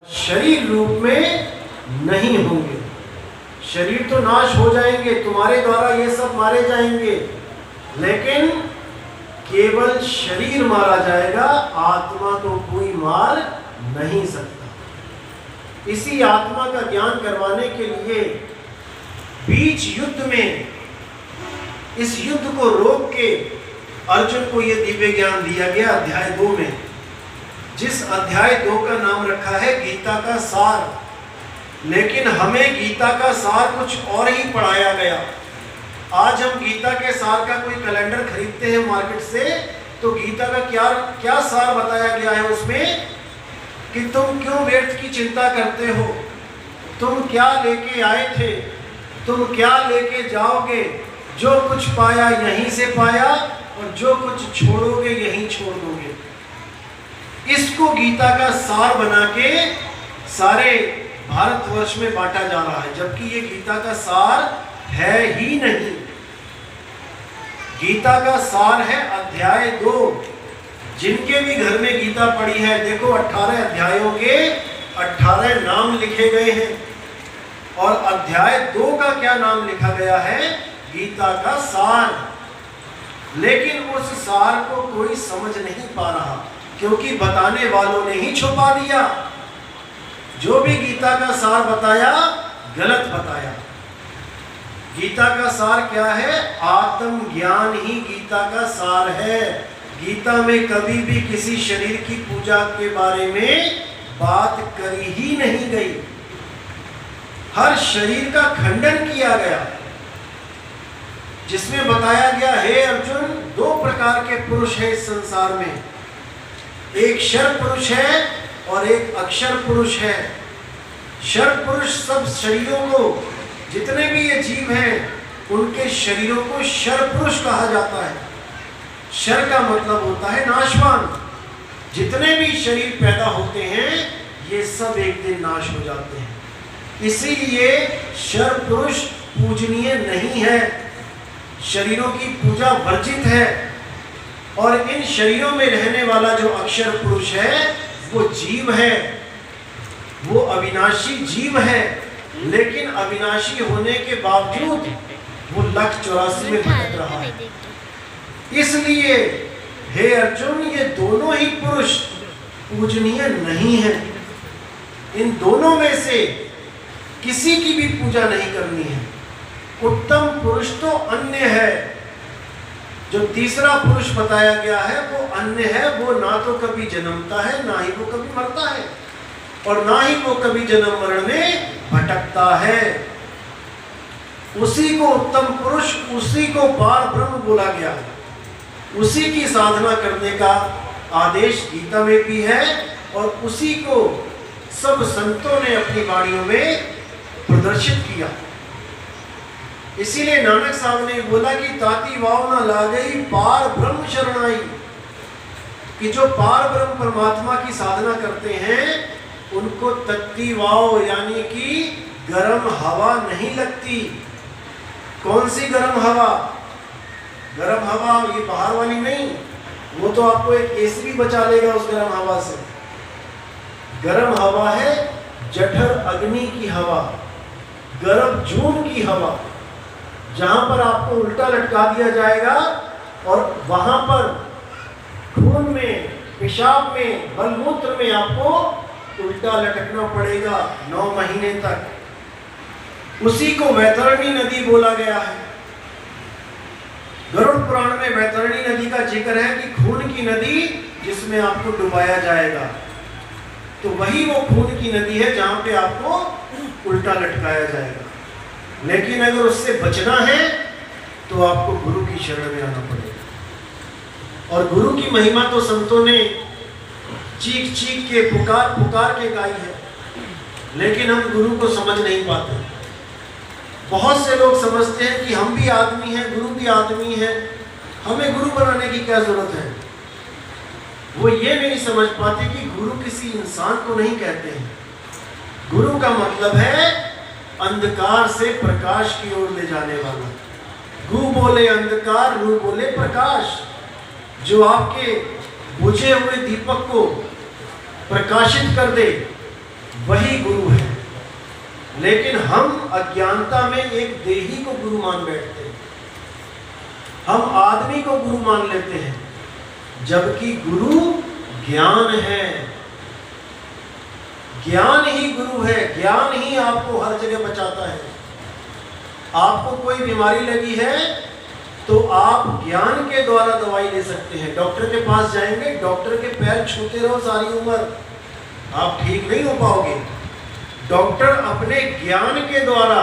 शरीर रूप में नहीं होंगे। शरीर तो नाश हो जाएंगे, तुम्हारे द्वारा ये सब मारे जाएंगे, लेकिन केवल शरीर मारा जाएगा, आत्मा को कोई मार नहीं सकता। इसी आत्मा का ज्ञान करवाने के लिए बीच युद्ध में, इस युद्ध को रोक के अर्जुन को यह दिव्य ज्ञान दिया गया अध्याय 2 में, जिस अध्याय 2 का नाम रखा है गीता का सार। लेकिन हमें गीता का सार कुछ और ही पढ़ाया गया। आज हम गीता के सार का कोई कैलेंडर खरीदते हैं मार्केट से, तो गीता का क्या सार बताया गया है उसमें कि तुम क्यों व्यर्थ की चिंता करते हो, तुम क्या लेके आए थे, तुम क्या लेके जाओगे, जो कुछ पाया यहीं से पाया और जो कुछ छोड़ोगे यहीं छोड़ दोगे। इसको गीता का सार बना के सारे भारतवर्ष में बांटा जा रहा है, जबकि ये गीता का सार है ही नहीं। गीता का सार है अध्याय 2। जिनके भी घर में गीता पढ़ी है, देखो 18 अध्यायों के 18 नाम लिखे गए हैं, और अध्याय 2 का क्या नाम लिखा गया है? गीता का सार। लेकिन उस सार को कोई समझ नहीं पा रहा, क्योंकि बताने वालों ने ही छुपा दिया। जो भी गीता का सार बताया, गलत बताया। गीता का सार क्या है? आत्मज्ञान ही गीता का सार है। गीता में कभी भी किसी शरीर की पूजा के बारे में बात करी ही नहीं गई। हर शरीर का खंडन किया गया, जिसमें बताया गया, हे अर्जुन, 2 प्रकार के पुरुष हैं इस संसार में, एक क्षर पुरुष है और एक अक्षर पुरुष है। क्षर पुरुष सब शरीरों को, जितने भी ये जीव हैं, उनके शरीरों को क्षर पुरुष कहा जाता है। क्षर का मतलब होता है नाशवान। जितने भी शरीर पैदा होते हैं, ये सब एक दिन नाश हो जाते हैं। इसीलिए क्षर पुरुष पूजनीय नहीं है, शरीरों की पूजा वर्जित है। और इन शरीरों में रहने वाला जो अक्षर पुरुष है, वो जीव है, वो अविनाशी जीव है। लेकिन अविनाशी होने के बावजूद वो 1,84 में भटक रहा है। इसलिए हे अर्जुन, ये दोनों ही पुरुष पूजनीय नहीं है। इन दोनों में से किसी की भी पूजा नहीं करनी है। उत्तम पुरुष तो अन्य है। जो तीसरा पुरुष बताया गया है वो अन्य है। वो ना तो कभी जन्मता है, ना ही वो कभी मरता है, और ना ही वो कभी जन्म मरण में भटकता है। उसी को उत्तम पुरुष, उसी को पार ब्रह्म बोला गया है। उसी की साधना करने का आदेश गीता में भी है, और उसी को सब संतों ने अपनी वाणियों में प्रदर्शित किया। इसीलिए नानक साहब ने बोला कि ताती वाव न लागई पार ब्रह्म शरणाई, कि जो पार ब्रह्म परमात्मा की साधना करते हैं, उनको तत्ती वाव यानी कि गर्म हवा नहीं लगती। कौन सी गर्म हवा? गर्म हवा ये बाहर वाली नहीं, वो तो आपको एक केसरी बचा लेगा उस गर्म हवा से। गर्म हवा है जठर अग्नि की हवा, गर्म जून की हवा, जहां पर आपको उल्टा लटका दिया जाएगा और वहां पर खून में, पेशाब में, मलमूत्र में आपको उल्टा लटकना पड़ेगा 9 महीने तक। उसी को वैतरणी नदी बोला गया है। गरुड़ पुराण में वैतरणी नदी का जिक्र है कि खून की नदी जिसमें आपको डुबाया जाएगा। तो वही वो खून की नदी है जहां पे आपको उल्टा लटकाया जाएगा। लेकिन अगर उससे बचना है तो आपको गुरु की शरण में आना पड़ेगा। और गुरु की महिमा तो संतों ने चीख चीख के, पुकार पुकार के गाई है, लेकिन हम गुरु को समझ नहीं पाते। बहुत से लोग समझते हैं कि हम भी आदमी हैं, गुरु भी आदमी है, हमें गुरु बनाने की क्या जरूरत है। वो ये नहीं समझ पाते कि गुरु किसी इंसान को नहीं कहते हैं। गुरु का मतलब है अंधकार से प्रकाश की ओर ले जाने वाला। गु बोले अंधकार, रू बोले प्रकाश। जो आपके बुझे हुए दीपक को प्रकाशित कर दे, वही गुरु है। लेकिन हम अज्ञानता में एक देही को गुरु मान बैठते हैं, हम आदमी को गुरु मान लेते हैं, जबकि गुरु ज्ञान है। ज्ञान ही गुरु है, ज्ञान ही आपको हर जगह बचाता है। आपको कोई बीमारी लगी है तो आप ज्ञान के द्वारा दवाई ले सकते हैं। डॉक्टर के पास जाएंगे, डॉक्टर के पैर छूते रहो सारी उम्र, आप ठीक नहीं हो पाओगे। डॉक्टर अपने ज्ञान के द्वारा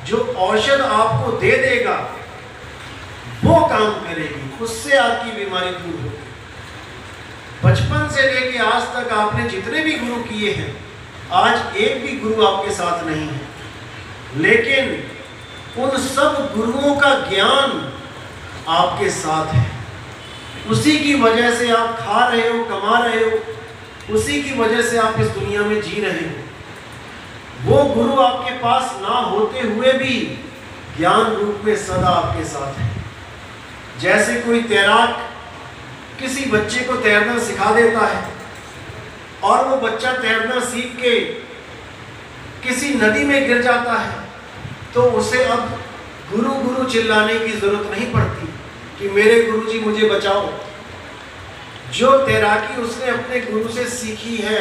जो औषध आपको दे देगा वो काम करेगी, उससे आपकी बीमारी दूर होगी। बचपन से लेके आज तक आपने जितने भी गुरु किए हैं, आज एक भी गुरु आपके साथ नहीं है, लेकिन उन सब गुरुओं का ज्ञान आपके साथ है। उसी की वजह से आप खा रहे हो, कमा रहे हो, उसी की वजह से आप इस दुनिया में जी रहे हो। वो गुरु आपके पास ना होते हुए भी ज्ञान रूप में सदा आपके साथ है। जैसे कोई तैराक किसी बच्चे को तैरना सिखा देता है और वो बच्चा तैरना सीख के किसी नदी में गिर जाता है, तो उसे अब गुरु गुरु चिल्लाने की जरूरत नहीं पड़ती कि मेरे गुरुजी मुझे बचाओ। जो तैराकी उसने अपने गुरु से सीखी है,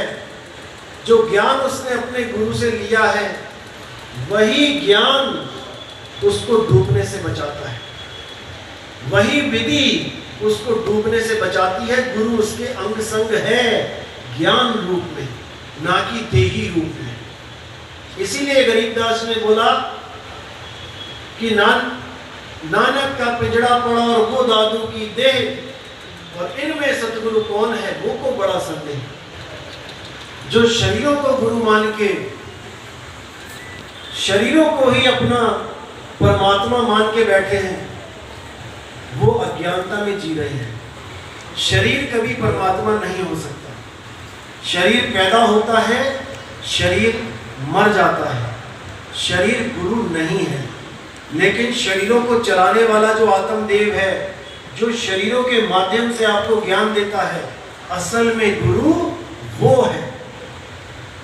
जो ज्ञान उसने अपने गुरु से लिया है, वही ज्ञान उसको डूबने से बचाता है, वही विधि उसको डूबने से बचाती है। गुरु उसके अंग संग है ज्ञान रूप में, ना कि देही रूप में। इसीलिए गरीबदास ने बोला कि नानक का पिंजड़ा पड़ा और वो दादू की देह, और इनमें सतगुरु कौन है वो को बड़ा संदेह। जो शरीरों को गुरु मान के शरीरों को ही अपना परमात्मा मान के बैठे हैं, वो अज्ञानता में जी रहे हैं। शरीर कभी परमात्मा नहीं हो सकता। शरीर पैदा होता है, शरीर मर जाता है, शरीर गुरु नहीं है। लेकिन शरीरों को चलाने वाला जो आत्मदेव है, जो शरीरों के माध्यम से आपको ज्ञान देता है, असल में गुरु वो है।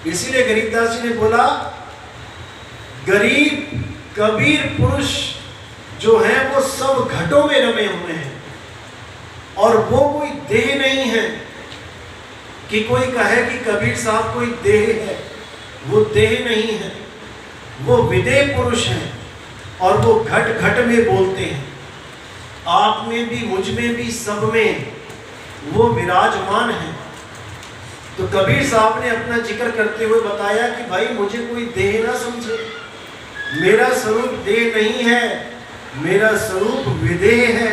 इसीलिए गरीबदास जी ने बोला, गरीब कबीर पुरुष जो है वो सब घटों में रमे हुए हैं, और वो कोई देह नहीं है कि कोई कहे कि कबीर साहब कोई देह है। वो देह नहीं है, वो विदेह पुरुष है, और वो घट घट में बोलते हैं। आप में भी, मुझ में भी, सब में वो विराजमान है। तो कबीर साहब ने अपना जिक्र करते हुए बताया कि भाई मुझे कोई देह ना समझे, मेरा स्वरूप देह नहीं है, मेरा स्वरूप विदेह है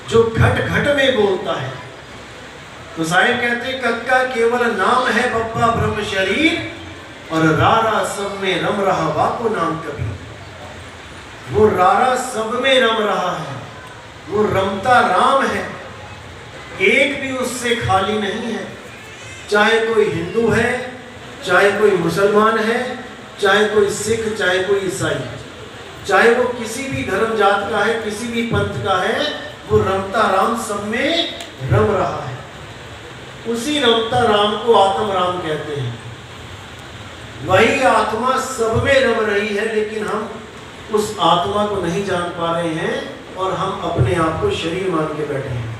जो घट घट में बोलता है। तो साहिब कहते कक्का केवल नाम है बप्पा ब्रह्म शरीर, और रारा सब में रम रहा वाको नाम कबीर। वो रारा सब में रम रहा है, वो रमता राम है, एक भी उससे खाली नहीं है। चाहे कोई हिंदू है, चाहे कोई मुसलमान है, चाहे कोई सिख, चाहे कोई ईसाई, चाहे वो किसी भी धर्म जात का है, किसी भी पंथ का है, वो रमता राम सब में रम रहा है। उसी रमता राम को आत्म राम कहते हैं। वही आत्मा सब में रम रही है, लेकिन हम उस आत्मा को नहीं जान पा रहे हैं और हम अपने आप को शरीर मान के बैठे हैं।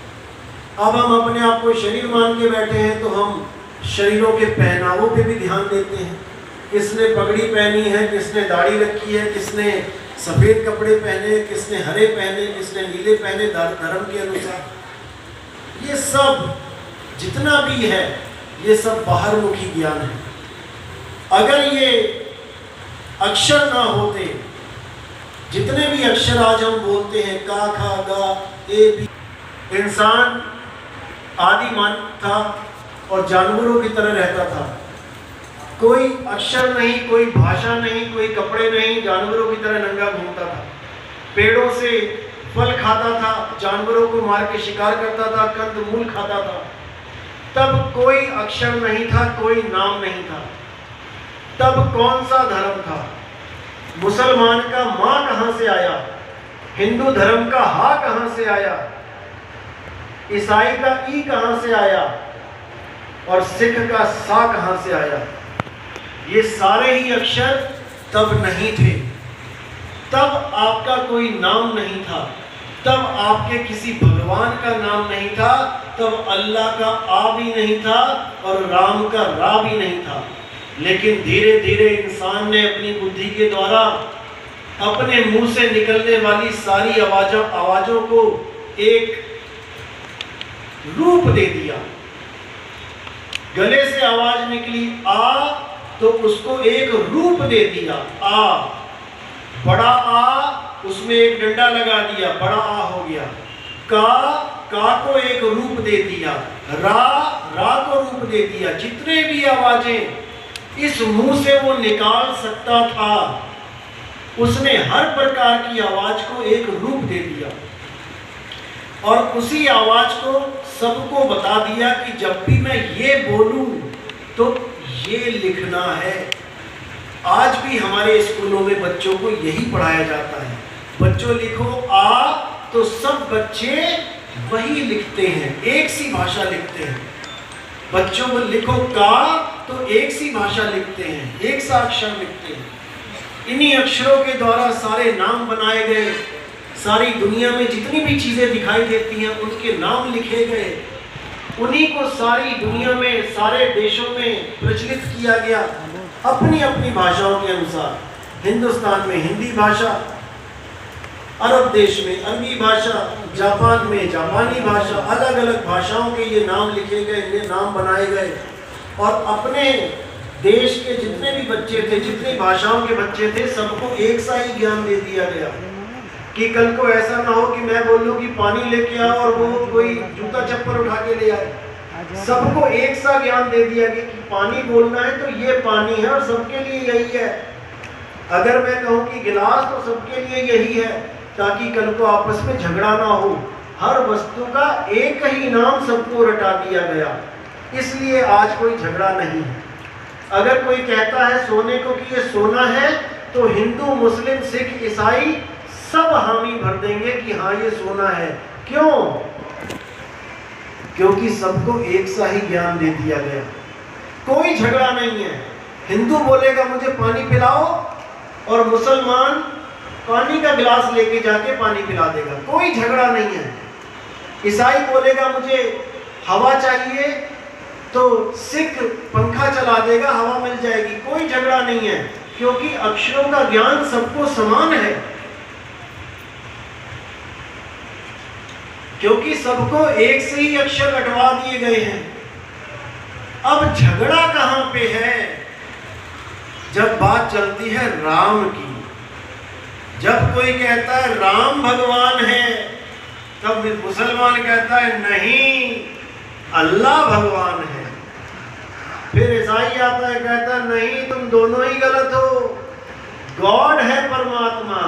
अब हम अपने आप को शरीर मान के बैठे हैं तो हम शरीरों के पहनावों पे भी ध्यान देते हैं। किसने पगड़ी पहनी है, किसने दाढ़ी रखी है, किसने सफ़ेद कपड़े पहने, किसने हरे पहने, किसने नीले पहने, धर्म के अनुसार। ये सब जितना भी है, ये सब बाहरमुखी ज्ञान है। अगर ये अक्षर ना होते, जितने भी अक्षर आज हम बोलते हैं, का, खा, गा, ए, बी, इंसान आदिमान था और जानवरों की तरह रहता था। कोई अक्षर नहीं, कोई भाषा नहीं, कोई कपड़े नहीं, जानवरों की तरह नंगा घूमता था। पेड़ों से फल खाता था, जानवरों को मार के शिकार करता था, कंद मूल खाता था। तब कोई अक्षर नहीं था, कोई नाम नहीं था। तब कौन सा धर्म था? मुसलमान का माँ कहाँ से आया? हिंदू धर्म का हा कहाँ से आया? ईसाई का ई कहाँ से आया? और सिख का सा कहाँ से आया? ये सारे ही अक्षर तब नहीं थे, तब आपका कोई नाम नहीं था, तब आपके किसी भगवान का नाम नहीं था, तब अल्लाह का आ भी नहीं था और राम का रा भी नहीं था। लेकिन धीरे धीरे इंसान ने अपनी बुद्धि के द्वारा अपने मुंह से निकलने वाली सारी आवाजों को एक रूप दे दिया। गले से आवाज निकली आ, तो उसको एक रूप दे दिया आ। बड़ा आ, उसमें एक डंडा लगा दिया, बड़ा आ हो गया। का को एक रूप दे दिया, रा को रूप दे दिया। जितने भी आवाजें इस मुंह से वो निकाल सकता था, उसने हर प्रकार की आवाज को एक रूप दे दिया और उसी आवाज को सबको बता दिया कि जब भी मैं ये बोलूं तो ये लिखना है। आज भी हमारे स्कूलों में बच्चों को यही पढ़ाया जाता है, बच्चों लिखो आ, तो सब बच्चे वही लिखते हैं, एक सी भाषा लिखते हैं। बच्चों को लिखो का, तो एक सी भाषा लिखते हैं, एक सा अक्षर लिखते हैं। इन्हीं अक्षरों के द्वारा सारे नाम बनाए गए, सारी दुनिया में जितनी भी चीजें दिखाई देती हैं उनके नाम लिखे गए, उन्हीं को सारी दुनिया में सारे देशों में प्रचलित किया गया अपनी अपनी भाषाओं के अनुसार। हिंदुस्तान में हिंदी भाषा, अरब देश में अरबी भाषा, जापान में जापानी भाषा, अलग अलग भाषाओं के ये नाम लिखे गए, ये नाम बनाए गए। और अपने देश के जितने भी बच्चे थे, जितनी भाषाओं के बच्चे थे, सबको एक सा ही ज्ञान दे दिया गया कि कल को ऐसा ना हो कि मैं बोलूं कि पानी लेके आओ और वो कोई जूता चप्पल उठा के ले आए। सबको एक सा ज्ञान दे दिया गया कि पानी बोलना है तो ये पानी है और सबके लिए यही है। अगर मैं कहूँ कि गिलास, तो सबके लिए यही है, ताकि कल को आपस में झगड़ा ना हो। हर वस्तु का एक ही नाम सबको रटा दिया गया, इसलिए आज कोई झगड़ा नहीं है। अगर कोई कहता है सोने को कि ये सोना है, तो हिंदू, मुस्लिम, सिख, ईसाई सब हामी भर देंगे कि हाँ ये सोना है। क्यों? क्योंकि सबको एक सा ही ज्ञान दे दिया गया, कोई झगड़ा नहीं है। हिंदू बोलेगा मुझे पानी पिलाओ और मुसलमान पानी का गिलास लेके जाके पानी पिला देगा, कोई झगड़ा नहीं है। ईसाई बोलेगा मुझे हवा चाहिए, तो सिख पंखा चला देगा, हवा मिल जाएगी, कोई झगड़ा नहीं है, क्योंकि अक्षरों का ज्ञान सबको समान है, क्योंकि सबको एक से ही अक्षर रटवा दिए गए हैं। अब झगड़ा कहां पे है? जब बात चलती है राम की, जब कोई कहता है राम भगवान है, तब मुसलमान कहता है नहीं, अल्लाह भगवान है। फिर ईसाई आता है, कहता है नहीं, तुम दोनों ही गलत हो, गॉड है परमात्मा।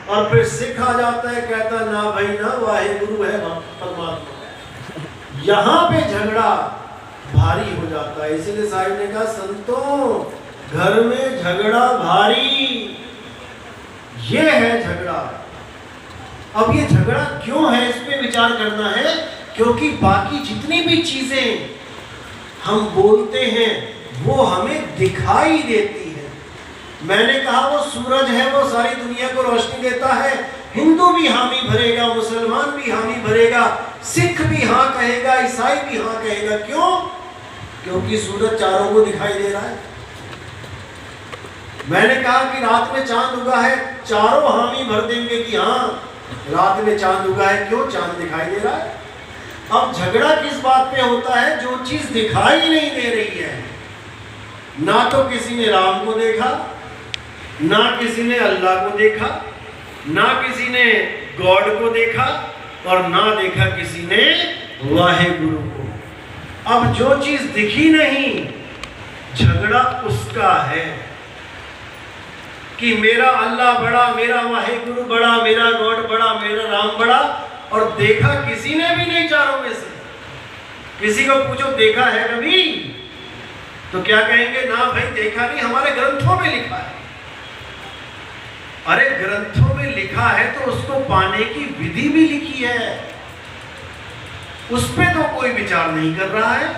और फिर सिख आ जाता है, कहता ना भाई ना, वाहेगुरु है परमात्मा। यहाँ पे झगड़ा भारी हो जाता है। इसलिए साहिब ने कहा, संतों घर में झगड़ा भारी, ये है झगड़ा। अब ये झगड़ा क्यों है, इस पे विचार करना है, क्योंकि बाकी जितनी भी चीजें हम बोलते हैं वो हमें दिखाई देती है। मैंने कहा वो सूरज है, वो सारी दुनिया को रोशनी देता है। हिंदू भी हामी भरेगा, मुसलमान भी हामी भरेगा, सिख भी हाँ कहेगा, ईसाई भी हाँ कहेगा। क्यों? क्योंकि सूरज चारों को दिखाई दे रहा है। मैंने कहा कि रात में चांद उगा है, चारों हामी भर देंगे कि हाँ रात में चांद उगा है। क्यों? चांद दिखाई दे रहा है। अब झगड़ा किस बात पे होता है? जो चीज दिखाई नहीं दे रही है। ना तो किसी ने राम को देखा, ना किसी ने अल्लाह को देखा, ना किसी ने गॉड को देखा, और ना देखा किसी ने वाहेगुरु को। अब जो चीज दिखी नहीं, झगड़ा उसका है कि मेरा अल्लाह बड़ा, मेरा वाहेगुरु बड़ा, मेरा गॉड बड़ा, मेरा राम बड़ा, और देखा किसी ने भी नहीं चारों में से। किसी को पूछो देखा है कभी, तो क्या कहेंगे? ना भाई देखा नहीं, हमारे ग्रंथों में लिखा है। अरे ग्रंथों में लिखा है तो उसको पाने की विधि भी लिखी है, उस पे तो कोई विचार नहीं कर रहा है।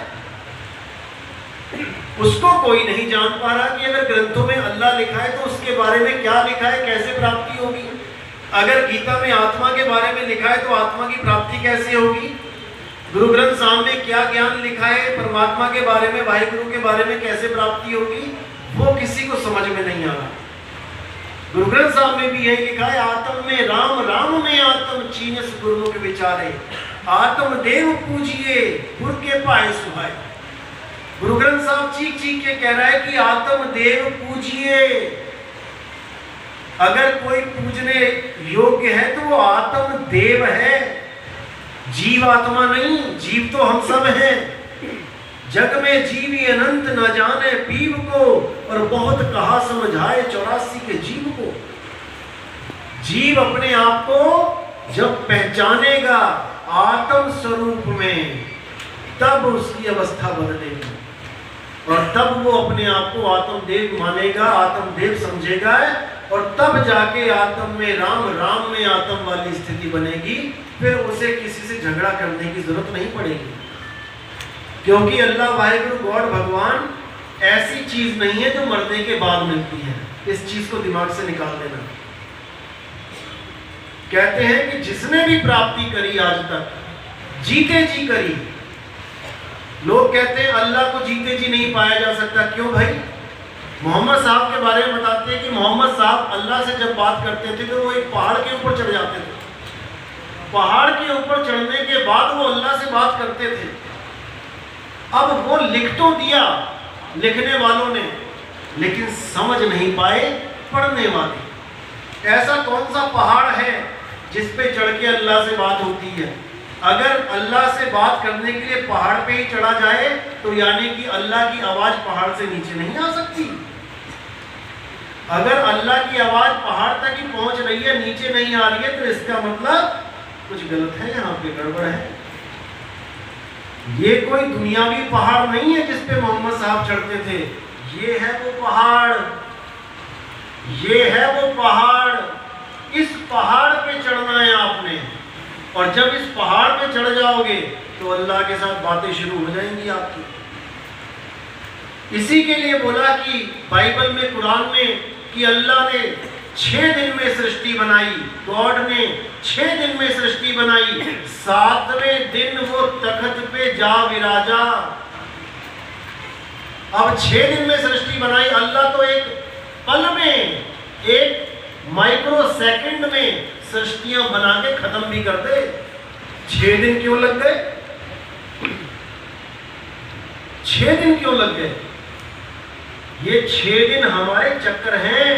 उसको कोई नहीं जान पा रहा कि अगर ग्रंथों में अल्लाह लिखा है तो उसके बारे में क्या लिखा है, कैसे प्राप्ति होगी। अगर गीता में आत्मा के बारे में लिखा है तो आत्मा की प्राप्ति कैसे होगी। गुरु ग्रंथ साहब में क्या ज्ञान लिखा है परमात्मा के बारे में, वाहिगुरु के बारे में कैसे प्राप्ति होगी, वो किसी को समझ में नहीं आ रहा। गुरु ग्रंथ साहब में भी यही लिखा है, आत्म में राम, राम में आत्म, चीनस गुरु के विचारे, आत्म देव पूजिए, गुर के पाए सुहाए। गुरु ग्रंथ साहब चीख चीख के कह रहा है कि आत्म देव पूजिए। अगर कोई पूजने योग्य है तो वो आत्म देव है, जीव आत्मा नहीं। जीव तो हम सब हैं। जग में जीवी अनंत न जाने पीव को, और बहुत कहा समझाए 84 के जीव को। जीव अपने आप को जब पहचानेगा आत्म स्वरूप में, तब उसकी अवस्था बदलेगी और तब वो अपने आप को आत्मदेव मानेगा, आत्मदेव समझेगा, और तब जाके आत्म में राम, राम में आत्म वाली स्थिति बनेगी। फिर उसे किसी से झगड़ा करने की जरूरत नहीं पड़ेगी, क्योंकि अल्लाह वाहिगुरु गॉड भगवान ऐसी चीज नहीं है जो मरने के बाद मिलती है। इस चीज को दिमाग से निकाल देना। कहते हैं कि जिसने भी प्राप्ति करी आज तक, जीते जी करी। लोग कहते हैं अल्लाह को जीते जी नहीं पाया जा सकता। क्यों भाई? मोहम्मद साहब के बारे में बताते हैं कि मोहम्मद साहब अल्लाह से जब बात करते थे तो वो एक पहाड़ के ऊपर चढ़ जाते थे। पहाड़ के ऊपर चढ़ने के बाद वो अल्लाह से बात करते थे। अब वो लिख तो दिया लिखने वालों ने, लेकिन समझ नहीं पाए पढ़ने वाले। ऐसा कौन सा पहाड़ है जिस पे चढ़ के अल्लाह से बात होती है? अगर अल्लाह से बात करने के लिए पहाड़ पे ही चढ़ा जाए तो यानी कि अल्लाह की आवाज पहाड़ से नीचे नहीं आ सकती। अगर अल्लाह की आवाज पहाड़ तक ही पहुंच रही है, नीचे नहीं आ रही है, तो इसका मतलब कुछ गलत है, यहाँ पे गड़बड़ है। ये कोई दुनियावी पहाड़ नहीं है जिस पे मोहम्मद साहब चढ़ते थे। ये है वो पहाड़, ये है वो पहाड़। इस पहाड़ पे चढ़ना है आपने, और जब इस पहाड़ पे चढ़ जाओगे तो अल्लाह के साथ बातें शुरू हो जाएंगी आपकी। इसी के लिए बोला कि बाइबल में, कुरान में, कि अल्लाह ने 6 दिन में सृष्टि बनाई। गॉड ने 6 दिन में सृष्टि बनाई, 7वें दिन वो तख्त पे जा विराजा। अब 6 दिन में सृष्टि बनाई। अल्लाह तो एक पल में, एक माइक्रो सेकंड में सृष्टियां बना के खत्म भी कर दे। 6 दिन क्यों लग गए? 6 दिन क्यों लग गए? ये 6 दिन हमारे चक्र हैं।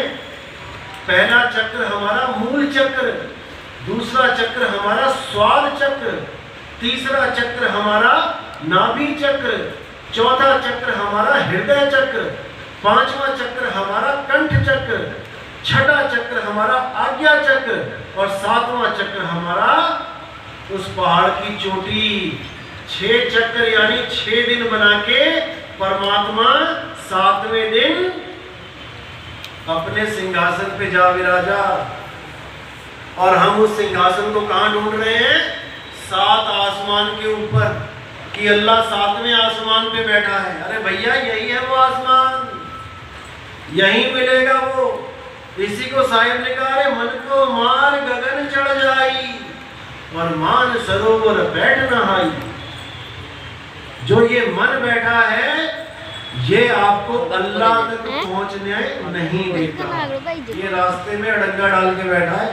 पहला चक्र हमारा मूल चक्र, दूसरा चक्र हमारा स्वाद चक्र, तीसरा चक्र हमारा नाभि चक्र, चौथा चक्र हमारा हृदय चक्र, पांचवा चक्र हमारा कंठ चक्र, छठा चक्र हमारा आज्ञा चक्र, और 7वां चक्र हमारा उस पहाड़ की चोटी। 6 चक्र यानी 6 दिन बना के परमात्मा 7वें दिन अपने सिंहासन पे जा विराजा। और हम उस सिंहासन को कहां ढूंढ रहे हैं? 7 आसमान के ऊपर, कि अल्लाह 7वें आसमान पे बैठा है। अरे भैया, यही है वो आसमान, यही मिलेगा वो। इसी को साहिब ने कहा, अरे मन को मार गगन चढ़ जाई, और मान सरोवर बैठ नहाई। जो ये मन बैठा है, ये आपको अल्लाह तक पहुंचने नहीं देता। ये रास्ते में अड़ंगा डाल के बैठा है।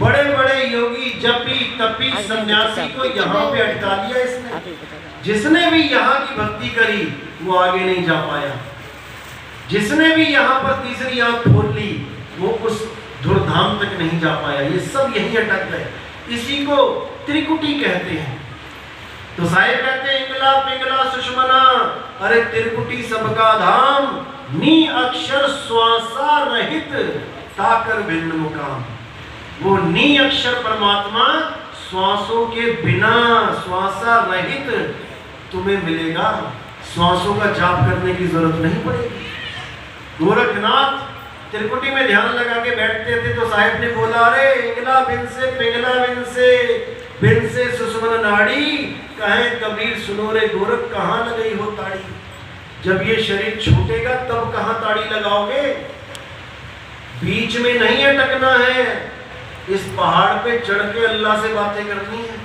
बड़े बड़े योगी, जपी, तपी, सन्यासी को यहाँ पे अटका लिया इसने। जिसने भी यहाँ की भक्ति करी वो आगे नहीं जा पाया। जिसने भी यहाँ पर तीसरी आंख खोल ली वो उस धुरधाम तक नहीं जा पाया। ये सब यही अटक गए। इसी को त्रिकुटी कहते हैं। तो साहिब कहते हैं, इंगला पिंगला सुषमना, अरे त्रिकुटी सबका धाम, नी अक्षर श्वासा रहित ताकर भिन्न मुकाम। वो नी अक्षर परमात्मा श्वासों के बिना, श्वासा रहित तुम्हें मिलेगा। श्वासों का जाप करने की जरूरत नहीं पड़ेगी। गोरखनाथ त्रिकुटी में ध्यान लगा के बैठते थे तो साहिब ने बोला, अरे इंगला बिन से पिंगला बिन से सुषमन नाड़ी, कहें कबीर सुनो रे गोरख, कहाँ लगाई हो ताड़ी। जब ये शरीर छूटेगा तब कहां ताड़ी लगाओगे? बीच में नहीं अटकना है, इस पहाड़ पे चढ़ के अल्लाह से बातें करनी है।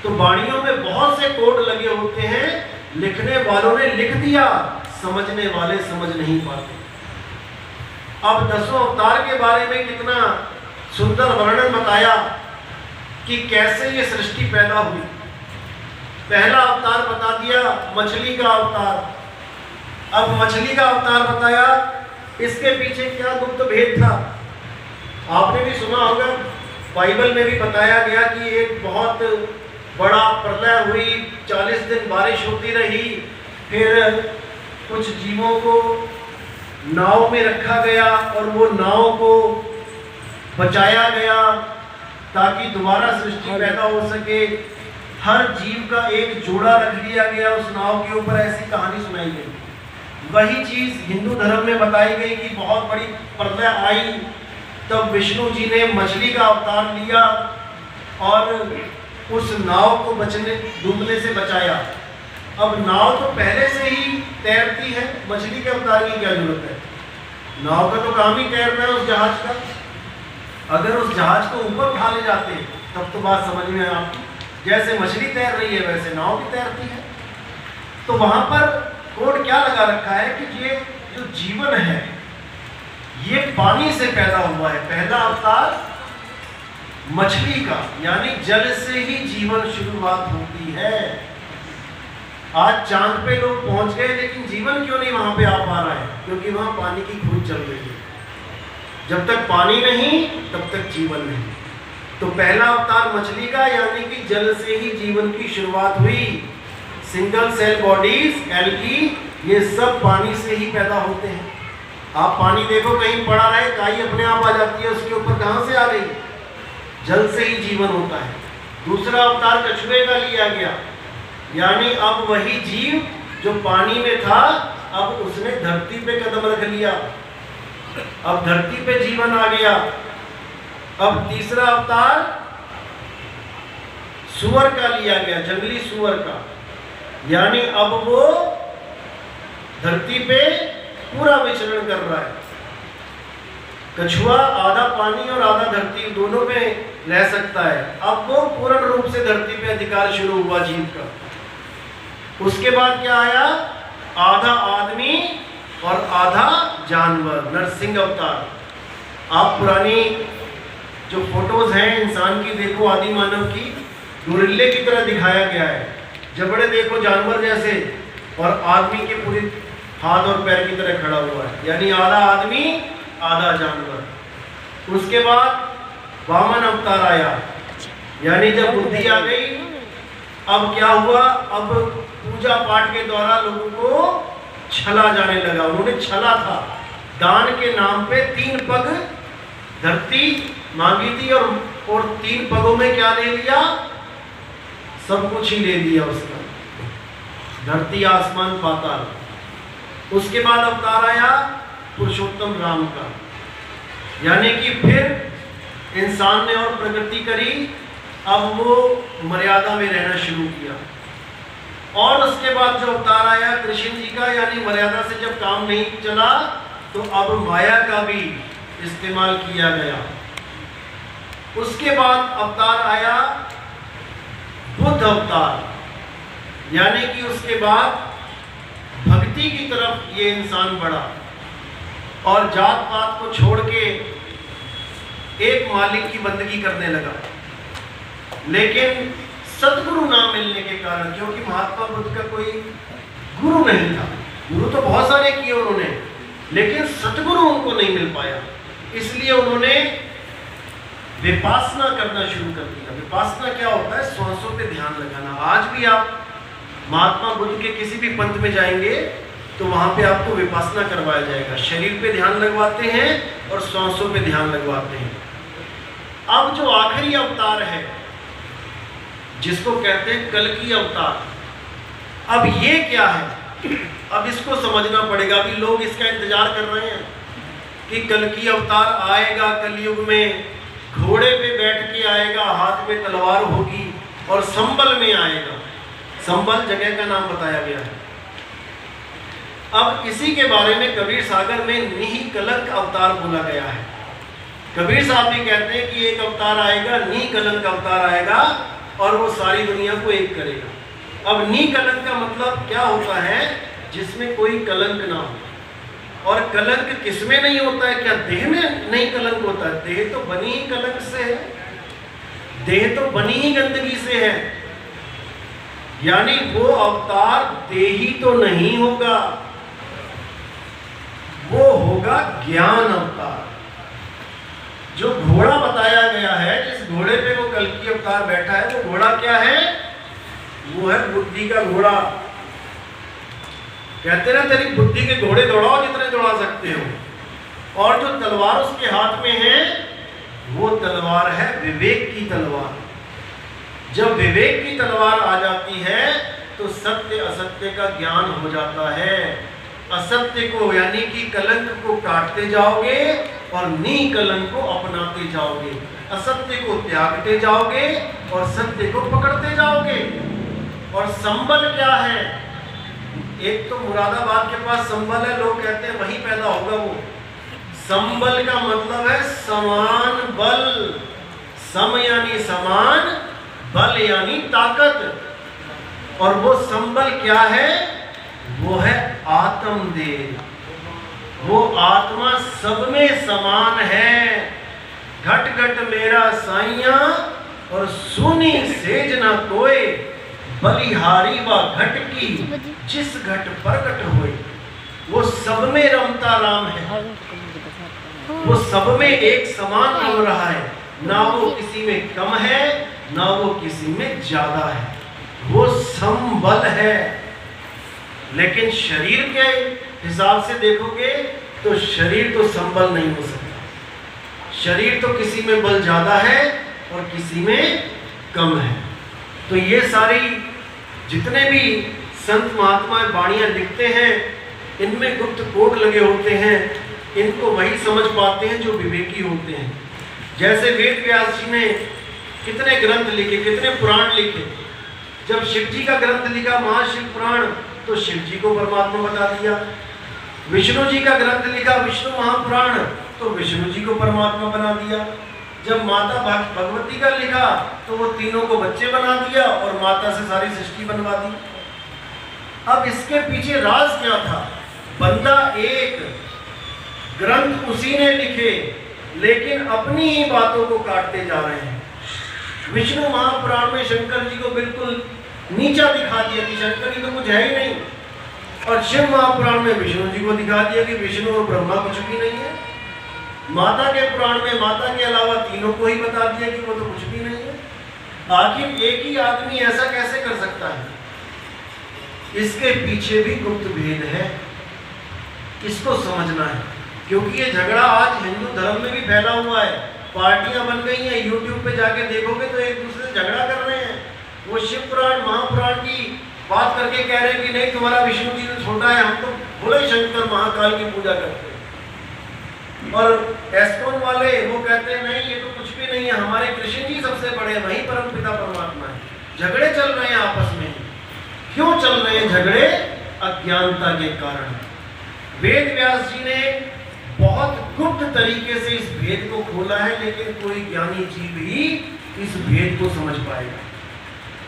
तो वाणियों में बहुत से कोड लगे होते हैं, लिखने वालों ने लिख दिया, समझने वाले समझ नहीं पाते। अब 10 अवतार के बारे में कितना सुंदर वर्णन बताया कि कैसे ये सृष्टि पैदा हुई। पहला अवतार बता दिया मछली का अवतार। अब मछली का अवतार बताया, इसके पीछे क्या गुप्त भेद था आपने भी सुना होगा। बाइबल में भी बताया गया कि एक बहुत बड़ा प्रलय हुई, 40 दिन बारिश होती रही, फिर कुछ जीवों को नाव में रखा गया और वो नाव को बचाया गया ताकि दोबारा सृष्टि पैदा हो सके। हर जीव का एक जोड़ा रख दिया गया उस नाव के ऊपर, ऐसी कहानी सुनाई गई। वही चीज हिंदू धर्म में बताई गई कि बहुत बड़ी प्रलय आई, तब विष्णु जी ने मछली का अवतार लिया और उस नाव को डूबने से बचाया। अब नाव तो पहले से ही तैरती है, मछली के अवतार की क्या जरूरत है? नाव का तो काम ही तैरना है उस जहाज का। अगर उस जहाज को ऊपर उठा ले जाते तब तो बात समझ में आपकी, जैसे मछली तैर रही है वैसे नाव भी तैरती है। तो वहां पर कोड क्या लगा रखा है कि ये जो जीवन है ये पानी से पैदा हुआ है। पहला अवतार मछली का, यानी जल से ही जीवन शुरुआत होती है। आज चांद पे लोग पहुंच गए, लेकिन जीवन क्यों नहीं वहां पे आ पा रहा है? क्योंकि वहां पानी की खोज चल रही है। जब तक पानी नहीं तब तक जीवन नहीं। तो पहला अवतार मछली का, यानी कि जल से ही जीवन की शुरुआत हुई। सिंगल सेल बॉडीज, एल्गी, ये सब पानी से ही पैदा होते हैं। आप पानी देखो कहीं पड़ा रहे, काई अपने आप आ जाती है उसके ऊपर, कहां से आ गई? जल से ही जीवन होता है। दूसरा अवतार कछुए का लिया गया, यानी अब वही जीव जो पानी में था अब उसने धरती पे कदम रख लिया, अब धरती पे जीवन आ गया। अब तीसरा अवतार सुअर का लिया गया, जंगली सुअर का, यानी अब वो धरती पे पूरा विचरण कर रहा है। कछुआ आधा पानी और आधा धरती दोनों पे रह सकता है, अब वो पूर्ण रूप से धरती पे अधिकार शुरू हुआ जीव का। उसके बाद क्या आया? आधा आदमी और आधा जानवर, नरसिंह अवतार। आप पुरानी जो फोटोज हैं इंसान की देखो, आदि मानव की, गोरिल्ले की तरह दिखाया गया है। जबड़े देखो जानवर जैसे, और आदमी के पूरे हाथ और पैर की तरह खड़ा हुआ है, यानी आधा आदमी आधा जानवर। उसके बाद वामन अवतार आया, यानी जब बुद्धि आ गई, अब क्या हुआ? अब पूजा पाठ के द्वारा लोगों को छला जाने लगा। उन्होंने छला था, दान के नाम पे 3 पग धरती मांगी थी और 3 पगों में क्या ले लिया? सब कुछ ही ले लिया उसका, धरती आसमान पाताल। उसके बाद अवतार आया पुरुषोत्तम राम का, यानी कि फिर इंसान ने और प्रगति करी, अब वो मर्यादा में रहना शुरू किया। और उसके बाद जो अवतार आया कृष्ण जी का, यानी मर्यादा से जब काम नहीं चला तो अब माया का भी इस्तेमाल किया गया। उसके बाद अवतार आया बुद्ध अवतार, यानी कि उसके बाद भक्ति की तरफ ये इंसान बढ़ा और जात पात को छोड़ के एक मालिक की बंदगी करने लगा। लेकिन सदगुरु ना मिलने के कारण, क्योंकि महात्मा बुद्ध का कोई गुरु नहीं था, गुरु तो बहुत सारे किए उन्होंने, लेकिन सतगुरु उनको नहीं मिल पाया, इसलिए उन्होंने विपासना करना शुरू कर दिया। विपासना क्या होता है? श्वासों पे ध्यान लगाना। आज भी आप महात्मा बुद्ध के किसी भी पंथ में जाएंगे तो वहां पे आपको विपासना करवाया जाएगा। शरीर पे ध्यान लगवाते हैं और श्वासों पे ध्यान लगवाते हैं। अब जो आखिरी अवतार है जिसको कहते हैं कल्कि अवतार, अब ये क्या है? अब इसको समझना पड़ेगा। अभी लोग इसका इंतजार कर रहे हैं कि कल्कि अवतार आएगा कलयुग में, घोड़े पे बैठ के आएगा, हाथ में तलवार होगी और संबल में आएगा। संबल जगह का नाम बताया गया है। अब इसी के बारे में कबीर सागर में निकलंक अवतार बोला गया है। कबीर साहब भी कहते हैं कि एक अवतार आएगा, निकलंक अवतार आएगा और वो सारी दुनिया को एक करेगा। अब निकलंक का मतलब क्या होता है? जिसमें कोई कलंक ना हो। और कलंक किसमें नहीं होता है? क्या देह में नहीं कलंक होता है? देह तो बनी ही कलंक से है, देह तो बनी ही गंदगी से है। यानी वो अवतार देही तो नहीं होगा, वो होगा ज्ञान अवतार। जो घोड़ा बताया गया है, जिस घोड़े पे वो कल्कि अवतार बैठा है, वो घोड़ा क्या है? वो है बुद्धि का घोड़ा। कहते ना तेरी बुद्धि के घोड़े दौड़ाओ जितने दौड़ा सकते हो। और जो तलवार उसके हाथ में है, वो तलवार है विवेक की तलवार। जब विवेक की तलवार आ जाती है तो सत्य असत्य का ज्ञान हो जाता है। असत्य को यानी कि कलंक को काटते जाओगे और निकलंक को अपनाते जाओगे। असत्य को त्यागते जाओगे और सत्य को पकड़ते जाओगे। और संबल क्या है? एक तो मुरादाबाद के पास संबल है, लोग कहते हैं वहीं पैदा होगा वो। संबल का मतलब है समान बल। सम यानी समान, बल यानी ताकत। और वो संबल क्या है? वो है आत्मदेव। वो आत्मा सब में समान है। घट घट मेरा साइया और सुनी सेज न कोय, बलिहारी व घट की जिस घट प्रकट होए। वो सब में रमता राम है, वो सब में एक समान रम रहा है। ना वो किसी में कम है, ना वो किसी में ज्यादा है। वो संबल है। लेकिन शरीर के हिसाब से देखोगे तो शरीर तो संबल नहीं हो सकता। शरीर तो किसी में बल ज्यादा है और किसी में कम है। तो ये सारी जितने भी संत महात्मा वाणियां लिखते हैं, इनमें गुप्त कोड लगे होते हैं। इनको वही समझ पाते हैं जो विवेकी होते हैं। जैसे वेद व्यास जी ने कितने ग्रंथ लिखे, कितने पुराण लिखे। जब शिव जी का ग्रंथ लिखा महाशिव पुराण, तो शिव जी को परमात्मा बता दिया। विष्णु जी का ग्रंथ लिखा विष्णु महापुराण, तो विष्णु जी को परमात्मा बना दिया। जब माता भगवती का लिखा तो वो तीनों को बच्चे बना दिया और माता से सारी सृष्टि बनवा दी। अब इसके पीछे राज क्या था? बंदा एक, ग्रंथ उसी ने लिखे, लेकिन अपनी ही बातों को काटते जा रहे हैं। विष्णु महापुराण में शंकर जी को बिल्कुल नीचा दिखा दिया कि शंकर जी तो कुछ है ही नहीं। और शिव महापुराण में विष्णु जी को दिखा दिया कि विष्णु और ब्रह्मा कुछ भी नहीं है। माता के पुराण में माता के अलावा तीनों को ही बता दिया कि वो तो कुछ भी नहीं है। आखिर एक ही आदमी ऐसा कैसे कर सकता है? इसके पीछे भी गुप्त भेद है, इसको समझना है। क्योंकि ये झगड़ा आज हिंदू धर्म में भी फैला हुआ है। पार्टियां बन गई हैं, यूट्यूब पे जाके देखोगे तो एक दूसरे से झगड़ा कर रहे हैं। वो शिव पुराण महापुराण की बात करके कह रहे हैं कि नहीं तुम्हारा विष्णु जी तो छोटा है, हम तो भोले शंकर महाकाल की पूजा करते हैं। और एस्कॉन वाले वो कहते हैं नहीं ये तो कुछ भी नहीं है, हमारे कृष्ण जी सबसे बड़े हैं, वही परम पिता परमात्मा है। झगड़े चल रहे हैं आपस में। क्यों चल रहे हैं झगड़े? अज्ञानता के कारण। वेद व्यास जी ने बहुत गुप्त तरीके से इस भेद को खोला है, लेकिन कोई ज्ञानी जीव ही इस भेद को समझ पाएगा।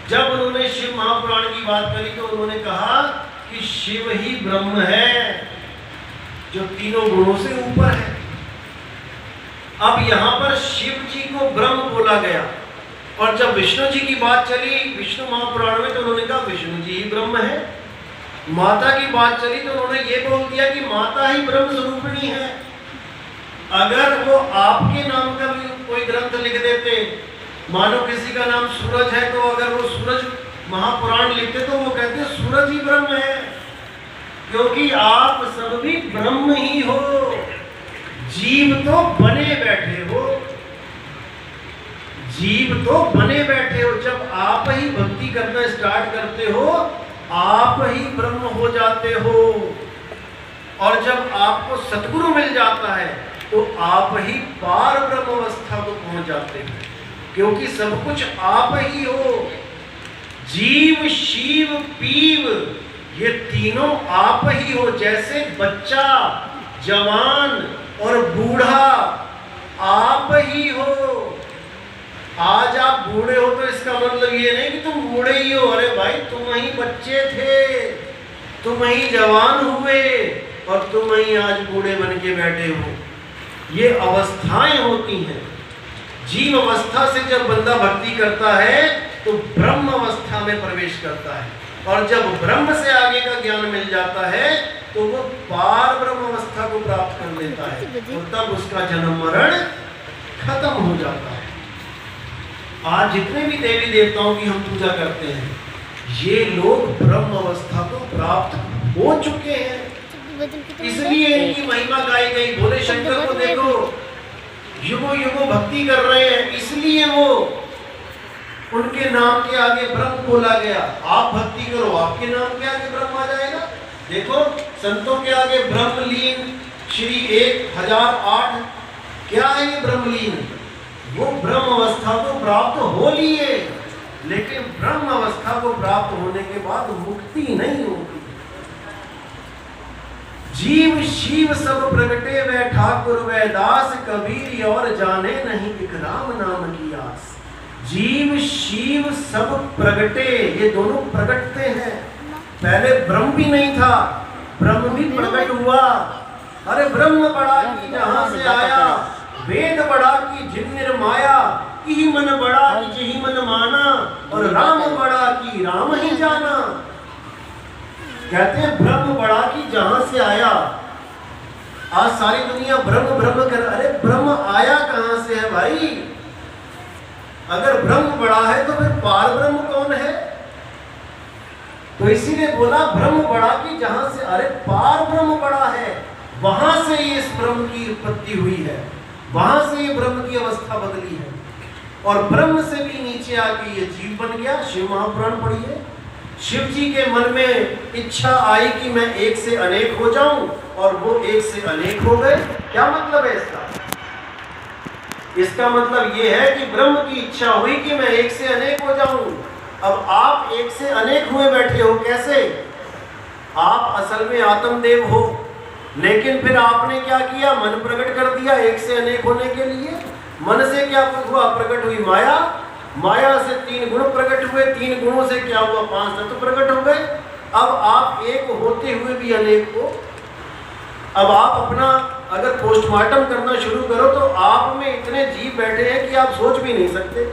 जब उन्होंने शिव महापुराण की बात करी तो उन्होंने कहा कि शिव ही ब्रह्म है जो तीनों गुणों से ऊपर है। अब यहां पर शिव जी को ब्रह्म बोला गया। और जब विष्णु जी की बात चली विष्णु महापुराण में तो उन्होंने कहा विष्णु जी ही ब्रह्म है। माता की बात चली तो उन्होंने ये बोल दिया कि माता ही ब्रह्म स्वरूपिणी है। अगर वो आपके नाम का भी कोई ग्रंथ लिख देते, मानो किसी का नाम सूरज है, तो अगर वो सूरज महापुराण लिखते तो वो कहते सूरज ही ब्रह्म है, क्योंकि आप सब भी ब्रह्म ही हो। जीव तो बने बैठे हो, जीव तो बने बैठे हो। जब आप ही भक्ति करना स्टार्ट करते हो, आप ही ब्रह्म हो जाते हो। और जब आपको सतगुरु मिल जाता है तो आप ही पार ब्रह्म अवस्था को पहुंच जाते हैं, क्योंकि सब कुछ आप ही हो। जीव शिव पीव ये तीनों आप ही हो। जैसे बच्चा, जवान और बूढ़ा आप ही हो। आज आप बूढ़े हो तो इसका मतलब ये नहीं कि तुम बूढ़े ही हो। अरे भाई, तुम ही बच्चे थे, तुम ही जवान हुए और तुम ही आज बूढ़े बन के बैठे हो। ये अवस्थाएं होती हैं। जीव अवस्था से जब बंदा भक्ति करता है तो ब्रह्म अवस्था में प्रवेश करता है, और जब ब्रह्म से आगे का ज्ञान मिल जाता है तो वो पार ब्रह्म अवस्था को प्राप्त कर लेता है, और तब उसका जन्म मरण खत्म हो जाता है। आज जितने भी देवी देवताओं की हम पूजा करते हैं, ये लोग ब्रह्म अवस्था को प्राप्त हो चुके हैं, इसलिए इनकी महिमा गाई गई। भोले शंकर को देखो, युगों युगों भक्ति कर रहे हैं, इसलिए वो उनके नाम के आगे ब्रह्म बोला गया। आप भक्ति करो, आपके नाम के आगे ब्रह्म आ जाएगा। देखो, संतों के आगे ब्रह्मलीन श्री 1008, क्या है ये ब्रह्मलीन? वो ब्रह्म अवस्था को प्राप्त हो लिए, लेकिन ब्रह्म अवस्था को प्राप्त होने के बाद मुक्ति नहीं होगी। जीव शिव सब प्रगटे वै ठाकुर वै दास, कबीर और जाने नहीं एक राम नाम की आस। जीव शिव सब प्रगटे, ये दोनों प्रगटते हैं। पहले ब्रह्म भी नहीं था, ब्रह्म भी प्रकट हुआ। अरे ब्रह्म बड़ा की जहां से आया, वेद बड़ा की जिन निर्माया, की मन बड़ा की जही मन माना, और राम बड़ा की राम ही जाना। कहते हैं ब्रह्म बड़ा की जहां से आया। आज सारी दुनिया ब्रह्म ब्रह्म कर, अरे ब्रह्म आया कहां से है भाई? अगर ब्रह्म बड़ा है तो फिर पार ब्रह्म कौन है? तो इसीलिए बोला ब्रह्म बड़ा की जहां से, अरे पार ब्रह्म बड़ा है, वहां से ये इस ब्रह्म की उत्पत्ति हुई है, वहां से ये ब्रह्म की अवस्था बदली है, और ब्रह्म से भी नीचे आके ये जीव बन गया। शिव महापुराण पढ़िए, शिव जी के मन में इच्छा आई कि मैं एक से अनेक हो जाऊं, और वो एक से अनेक हो गए। क्या मतलब है इसका? इसका मतलब ये है कि ब्रह्म की इच्छा हुई कि मैं एक से अनेक हो जाऊं। अब आप एक से अनेक हुए बैठे हो, कैसे? आप असल में आत्मदेव हो, लेकिन फिर आपने क्या किया? मन प्रकट कर दिया एक से अनेक होने के लिए। मन से क्या हुआ? प्रकट हुई माया, माया से 3 गुण प्रकट हुए, 3 गुणों से क्या हुआ? 5 तत्व प्रकट हो गए। अब आप एक होते हुए भी अनेक हो। अब आप अपना अगर पोस्टमार्टम करना शुरू करो तो आप में इतने जीव बैठे हैं कि आप सोच भी नहीं सकते,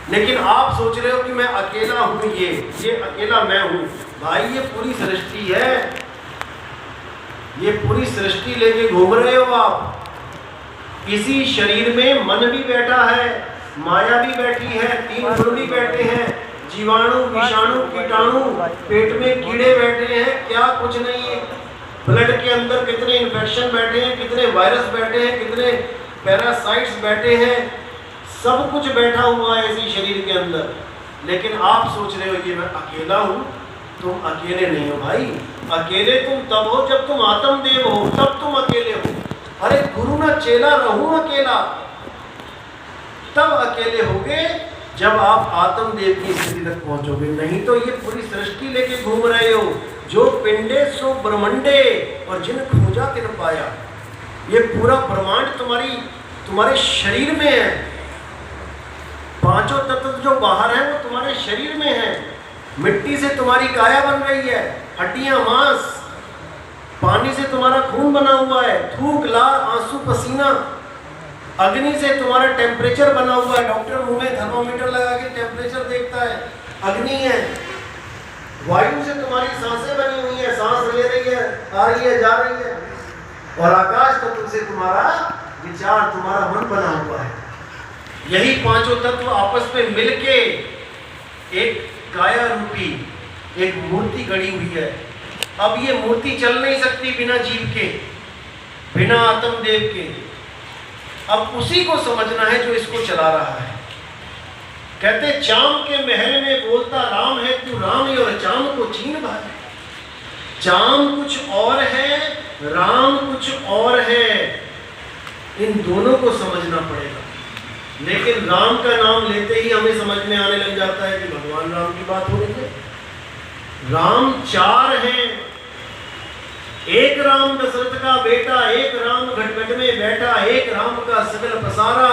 लेकिन आप सोच रहे हो कि मैं अकेला हूं, ये अकेला मैं हूं। भाई, ये पूरी सृष्टि है, ये पूरी सृष्टि लेके घूम रहे हो आप। इसी शरीर में मन भी बैठा है, माया भी बैठी है, 3 गुण भी बैठे हैं, जीवाणु विषाणु कीटाणु, पेट में कीड़े बैठे हैं, क्या कुछ नहीं है। ब्लड के अंदर कितने इन्फेक्शन बैठे हैं, कितने वायरस बैठे हैं, कितने पैरासाइट्स बैठे हैं, सब कुछ बैठा हुआ है इसी शरीर के अंदर। लेकिन आप सोच रहे हो कि मैं अकेला हूं। तुम अकेले नहीं हो भाई, अकेले तुम तब हो जब तुम आत्मदेव हो, तब तुम अकेले हो। अरे गुरु ना चेला रहूं अकेला, तब अकेले होगे जब आप आत्मदेव की स्थिति तक पहुंचोगे। नहीं तो ये पूरी सृष्टि लेके घूम रहे हो, जो पिंडे सो ब्रह्मंडे और जिन खोजा तिन पाया। ये पूरा ब्रह्मांड तुम्हारे शरीर में है। 5 तत्व जो बाहर है वो तुम्हारे शरीर में है। मिट्टी से तुम्हारी काया बन रही है, हड्डियां मांस, पानी से तुम्हारा खून बना हुआ है, थूक लार आंसू पसीना, अग्नि से तुम्हारा टेम्परेचर बना हुआ है। डॉक्टर मुंह में थर्मोमीटर लगा के टेम्परेचर देखता है, अग्नि है। वायु से तुम्हारी सांसें बनी हुई है, सांस ले रही है, आ रही है, जा रही है। और आकाश तत्व से तुम्हारा विचार, तुम्हारा मन बना हुआ है। यही 5 तत्व आपस में मिलके एक काया रूपी एक मूर्ति गढ़ी हुई है। अब ये मूर्ति चल नहीं सकती बिना जीव के, बिना आत्मदेव के। अब उसी को समझना है जो इसको चला रहा है। कहते चाम के महल में बोलता राम है, तू राम और चाम को चीन भाई। चाम कुछ और है, राम कुछ और है, इन दोनों को समझना पड़ेगा। लेकिन राम का नाम लेते ही हमें समझ में आने लग जाता है कि भगवान राम की बात हो रही है। राम चार हैं, एक राम दशरथ का बेटा, एक राम घट में बैठा, एक राम का सगल पसारा,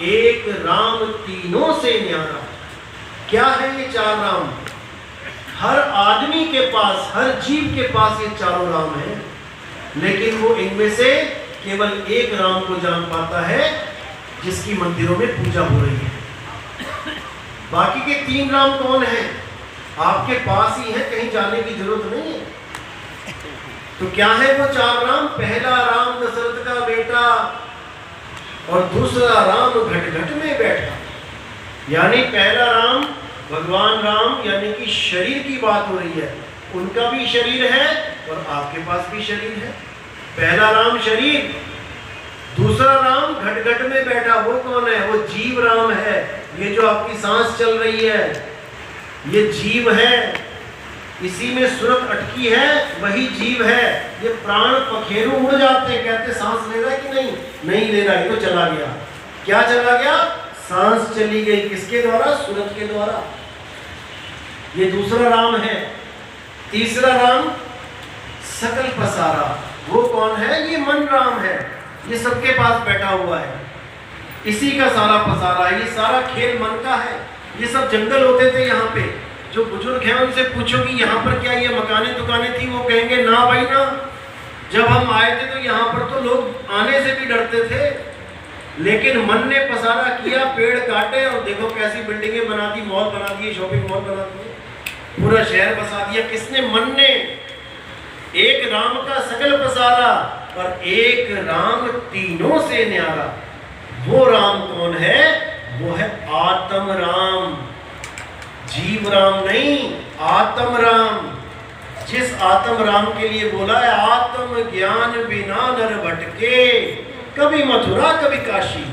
एक राम तीनों से न्यारा। क्या है ये चार राम? हर आदमी के पास, हर जीव के पास ये चारों राम हैं, लेकिन वो इनमें से केवल एक राम को जान पाता है जिसकी मंदिरों में पूजा हो रही है। बाकी के तीन राम कौन हैं? आपके पास ही है, कहीं जाने की जरूरत नहीं है। तो क्या है वो चार राम? पहला राम दशरथ का बेटा और दूसरा राम घट में बैठा। यानी पहला राम भगवान राम, यानी कि शरीर की बात हो रही है, उनका भी शरीर है और आपके पास भी शरीर है। पहला राम शरीर, दूसरा राम घट में बैठा, वो कौन है? वो जीव राम है। ये जो आपकी सांस चल रही है ये जीव है, इसी में सुरत अटकी है, वही जीव है। ये प्राण पखेरु उड़ जाते हैं, कहते सांस ले रहा है कि नहीं? नहीं ले रहा, ये तो चला गया। क्या चला गया? सांस चली गई। किसके द्वारा? सुरत के द्वारा। ये दूसरा राम है। तीसरा राम सकल पसारा, वो कौन है? ये मन राम है, ये सबके पास बैठा हुआ है, इसी का सारा पसारा है। ये सारा खेल मन का है। ये सब जंगल होते थे यहाँ पे। जो बुजुर्ग हैं उनसे पूछो कि यहाँ पर क्या ये मकाने दुकानें थी, वो कहेंगे ना भाई ना, जब हम आए थे तो यहाँ पर तो लोग आने से भी डरते थे, लेकिन मन ने पसारा किया, पेड़ काटे और देखो कैसी बिल्डिंगें बना दी, मॉल बना दिए, शॉपिंग मॉल बना दिए, पूरा शहर बसा दिया। किसने? मन ने। एक राम का सकल पसारा और एक राम तीनों से न्यारा। वो राम कौन है? वो है आत्म राम, जीव राम नहीं, आत्म राम। जिस आत्म राम के लिए बोला है आत्म ज्ञान बिना नर भटके, कभी मथुरा कभी काशी,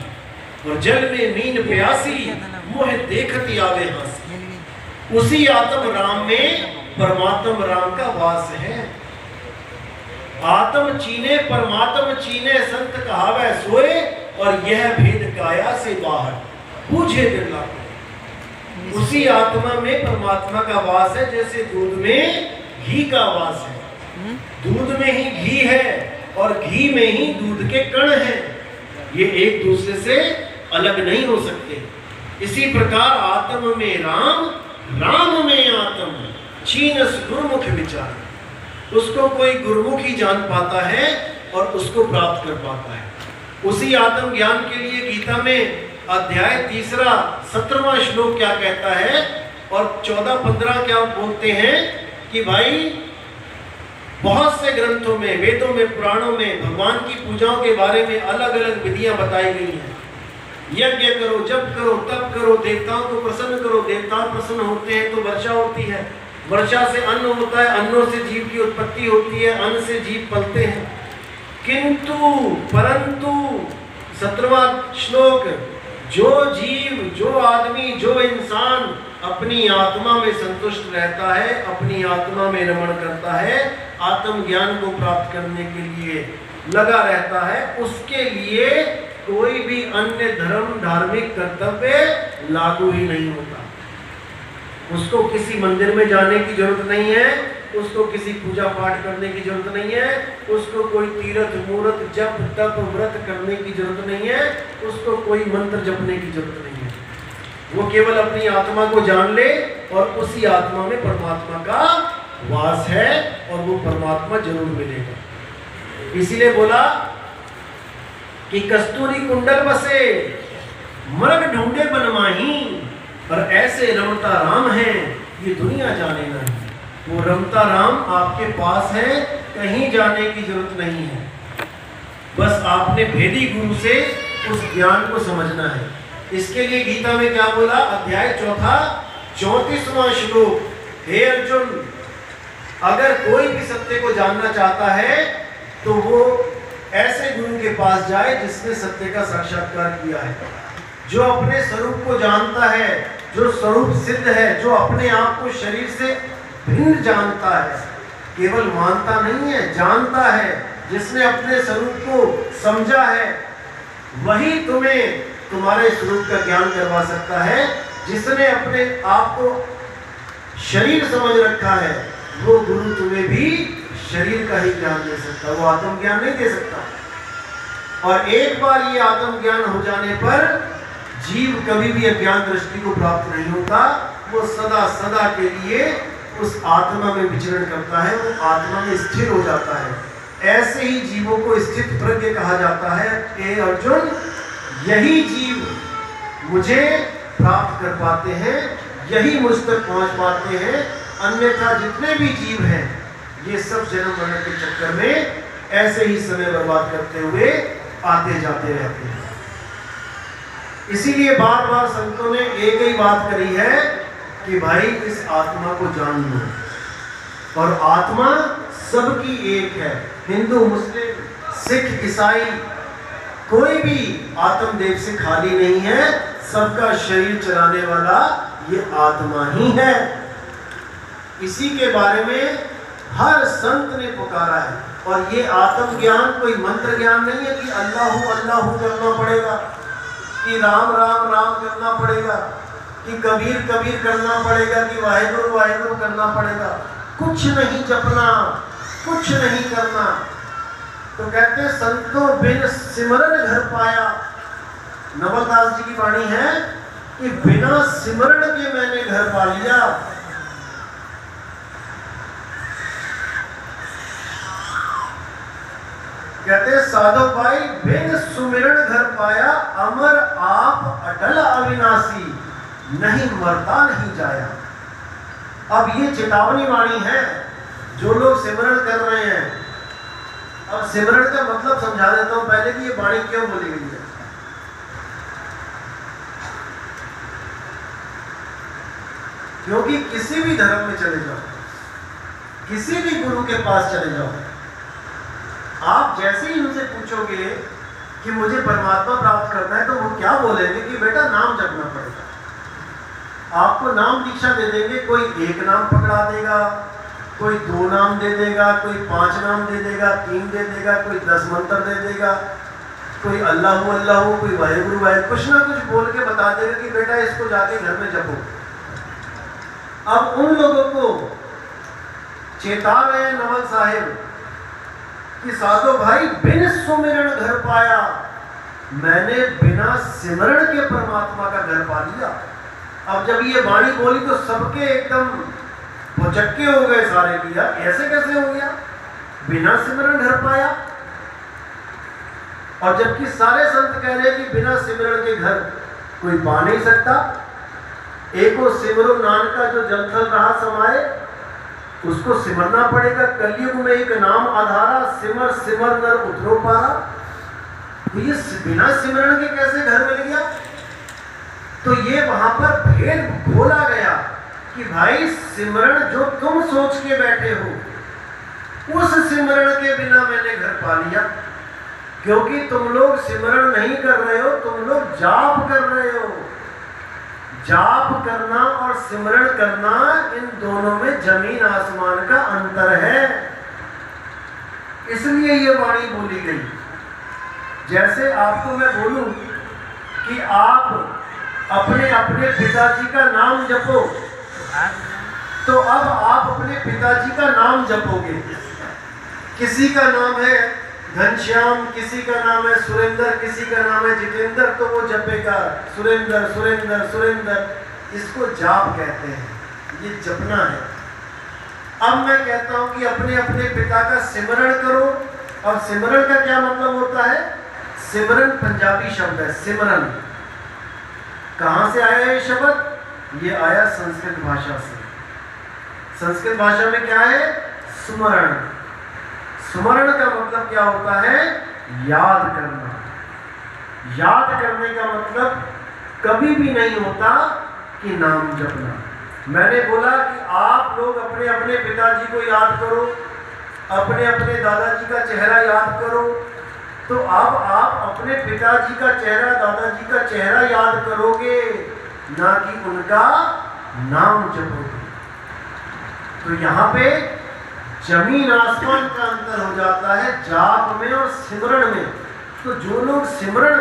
और जल में नींद प्यासी, मोह देखती आवे हंसी। उसी आत्म राम में परमात्म राम का वास है। आत्म चीने परमात्म चीने, संत कहावे सोए, और यह भेद काया से बाहर, पूछे बिरला को। उसी आत्मा में परमात्मा का वास है, जैसे दूध में घी का वास है। दूध में ही घी है और घी में ही दूध के कण हैं, ये एक दूसरे से अलग नहीं हो सकते। इसी प्रकार आत्म में राम, राम में आत्म, चीनस गुरुमुख विचार। उसको कोई गुरुमुख ही जान पाता है और उसको प्राप्त कर पाता है। उसी आत्म ज्ञान के लिए गीता में अध्याय 3 17वां श्लोक क्या कहता है और 14-15 क्या बोलते हैं कि भाई बहुत से ग्रंथों में, वेदों में, पुराणों में भगवान की पूजाओं के बारे में अलग अलग विधियां बताई गई हैं। यज्ञ करो, जप करो, तप करो, देवताओं को प्रसन्न करो, देवता प्रसन्न होते हैं तो वर्षा होती है, वर्षा से अन्न होता है, अन्नों से जीव की उत्पत्ति होती है, अन्न से जीव पलते हैं। किंतु परंतु 17वां श्लोक, जो जीव, जो आदमी, जो इंसान अपनी आत्मा में संतुष्ट रहता है, अपनी आत्मा में रमण करता है, आत्म ज्ञान को प्राप्त करने के लिए लगा रहता है, उसके लिए कोई भी अन्य धर्म, धार्मिक कर्तव्य लागू ही नहीं होता। उसको किसी मंदिर में जाने की जरूरत नहीं है, उसको किसी पूजा पाठ करने की जरूरत नहीं है, उसको कोई तीर्थ मूर्त जप तप व्रत करने की जरूरत नहीं है, उसको कोई मंत्र जपने की जरूरत नहीं है। वो केवल अपनी आत्मा को जान ले और उसी आत्मा में परमात्मा का वास है और वो परमात्मा जरूर मिलेगा। इसीलिए बोला कि कस्तूरी कुंडल बसे, मर्ग ढूंढे बनमाही, पर ऐसे रमता राम है ये दुनिया जाने नहीं। वो रमता राम आपके पास है, कहीं जाने की जरूरत नहीं है, बस आपने भेदी गुरु से उस ज्ञान को समझना है। इसके लिए गीता में क्या बोला? अध्याय 4 34वां श्लोक, हे अर्जुन, अगर कोई भी सत्य को जानना चाहता है तो वो ऐसे गुरु के पास जाए जिसने सत्य का साक्षात्कार किया है, जो अपने स्वरूप को जानता है, जो स्वरूप सिद्ध है, जो अपने आप को शरीर से भिन्न जानता है, केवल मानता नहीं है, जानता है, जिसने अपने स्वरूप को समझा है, वही तुम्हें तुम्हारे स्वरूप का ज्ञान करवा सकता है। जिसने अपने आप को शरीर समझ रखा है, वो गुरु तुम्हें भी शरीर का ही ज्ञान दे सकता, वो आत्म ज्ञान नहीं दे सकता। और एक बार ये आत्म ज्ञान हो जाने पर जीव कभी भी अज्ञान दृष्टि को प्राप्त नहीं होता, वो सदा सदा के लिए उस आत्मा में विचरण करता है, वो आत्मा में स्थिर हो जाता है। ऐसे ही जीवों को स्थित प्रज्ञ कहा जाता है। ए अर्जुन, यही जीव मुझे प्राप्त कर पाते हैं, यही मुझ तक पहुंच पाते हैं। अन्यथा जितने भी जीव हैं ये सब जन्म मरण के चक्कर में ऐसे ही समय बर्बाद करते हुए आते जाते रहते हैं। इसीलिए बार बार संतों ने एक ही बात करी है कि भाई इस आत्मा को जान लो, और आत्मा सबकी एक है। हिंदू, मुस्लिम, सिख, ईसाई, कोई भी आत्मदेव से खाली नहीं है। सबका शरीर चलाने वाला ये आत्मा ही है। इसी के बारे में हर संत ने पुकारा है। और ये आत्म ज्ञान कोई मंत्र ज्ञान नहीं है कि अल्लाहू अल्लाहू करना पड़ेगा, कि राम राम राम करना पड़ेगा, कि कबीर कबीर करना पड़ेगा, कि वाहेगुरु वाहेगुरु करना पड़ेगा। कुछ नहीं जपना, कुछ नहीं करना। तो कहते संतों बिन सिमरन घर पाया। नवलदास जी की वाणी है कि बिना सिमरण के मैंने घर पा लिया। कहते साधो भाई बिन सुमिरन घर पाया, अमर आप अटल अविनाशी, नहीं मरता नहीं जाया। अब ये चेतावनी वाणी है जो लोग सिमरण कर रहे हैं। अब सिमरण का मतलब समझा देता हूं पहले कि ये वाणी क्यों बोली गई है। क्योंकि किसी भी धर्म में चले जाओ, किसी भी गुरु के पास चले जाओ, आप जैसे ही उनसे पूछोगे कि मुझे परमात्मा प्राप्त करना है, तो वो क्या बोलेंगे कि बेटा नाम जपना पड़ेगा। आपको नाम दीक्षा दे देंगे। कोई एक नाम पकड़ा देगा, कोई 2 नाम दे देगा, कोई 5 नाम दे देगा, 3 दे देगा, कोई 10 मंत्र दे देगा, कोई अल्लाहू अल्लाहू, कोई वाहेगुरु वाहेगुरु, कुछ ना कुछ बोल के बता देगा कि बेटा इसको जाके घर में जपो। अब उन लोगों को चेता रहे नवल साहिब कि साधो भाई बिन सुमिरन घर पाया, मैंने बिना सिमरण के परमात्मा का घर पा लिया। अब जब ये वाणी बोली तो सबके एकदम भुचक्के हो गए सारे की, यार ऐसे कैसे हो गया, बिना सिमरण घर पाया। और जबकि सारे संत कह रहे कि बिना सिमरण के घर कोई पा नहीं सकता। एको सिमरो नानका जो जलथल रहा समाए, उसको सिमरना पड़ेगा। कलयुग में एक नाम आधारा, सिमर सिमर नर उतरो पारा। तो ये बिना सिमरण के कैसे घर मिल गया। तो ये वहां पर भेद खोला गया कि भाई सिमरण जो तुम सोच के बैठे हो, उस सिमरण के बिना मैंने घर पा लिया। क्योंकि तुम लोग सिमरण नहीं कर रहे हो, तुम लोग जाप कर रहे हो। जाप करना और सिमरण करना, इन दोनों में जमीन आसमान का अंतर है। इसलिए ये वाणी बोली गई। जैसे आपको मैं बोलूं कि आप अपने अपने पिताजी का नाम जपो, तो अब आप अपने पिताजी का नाम जपोगे। किसी का नाम है घनश्याम, किसी का नाम है सुरेंद्र, किसी का नाम है जितेंद्र, तो वो जपेगा सुरेंद्र सुरेंद्र सुरेंद्र। इसको जाप कहते हैं, ये जपना है। अब मैं कहता हूं कि अपने अपने पिता का सिमरण करो। अब सिमरण का क्या मतलब होता है। सिमरन पंजाबी शब्द है। सिमरन कहां से आया ये शब्द, ये आया संस्कृत भाषा से। संस्कृत भाषा में क्या है, सुमरण। सुमरण का मतलब क्या होता है, याद करना। याद करने का मतलब कभी भी नहीं होता कि नाम जपना। मैंने बोला कि आप लोग अपने अपने पिताजी को याद करो, अपने अपने दादाजी का चेहरा याद करो। तो अब आप अपने पिताजी का चेहरा, दादाजी का चेहरा याद करोगे, ना कि उनका नाम जपोगे। तो यहाँ पे जमीन आसमान का अंतर हो जाता है जाप में और सिमरण में। तो जो लोग सिमरण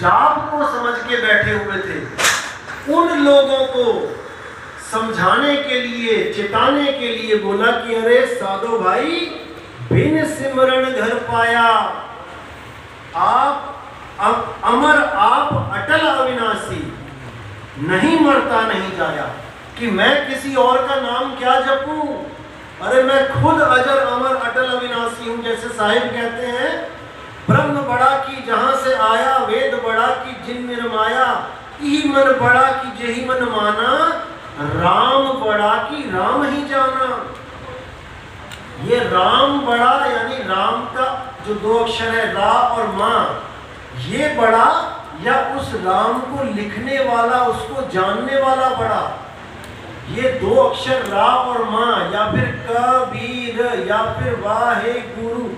जाप को समझ के बैठे हुए थे, उन लोगों को समझाने के लिए, चेताने के लिए बोला कि अरे साधो भाई, बिन सिमरण घर पाया, आप अमर, आप अटल अविनाशी, नहीं मरता नहीं जाया। कि मैं किसी और का नाम क्या जपूं, अरे मैं खुद अजर अमर अटल अविनाशी हूं। जैसे साहिब कहते हैं, ब्रह्म बड़ा की जहां से आया, वेद बड़ा की जिन निर्माया, ई मन बड़ा की जेहि मन माना, राम बड़ा की राम ही जाना। ये राम बड़ा यानी राम का जो दो अक्षर है रा और माँ, ये बड़ा या उस राम को लिखने वाला, उसको जानने वाला बड़ा। ये दो अक्षर रा और माँ, या फिर कबीर या फिर वाहे गुरु,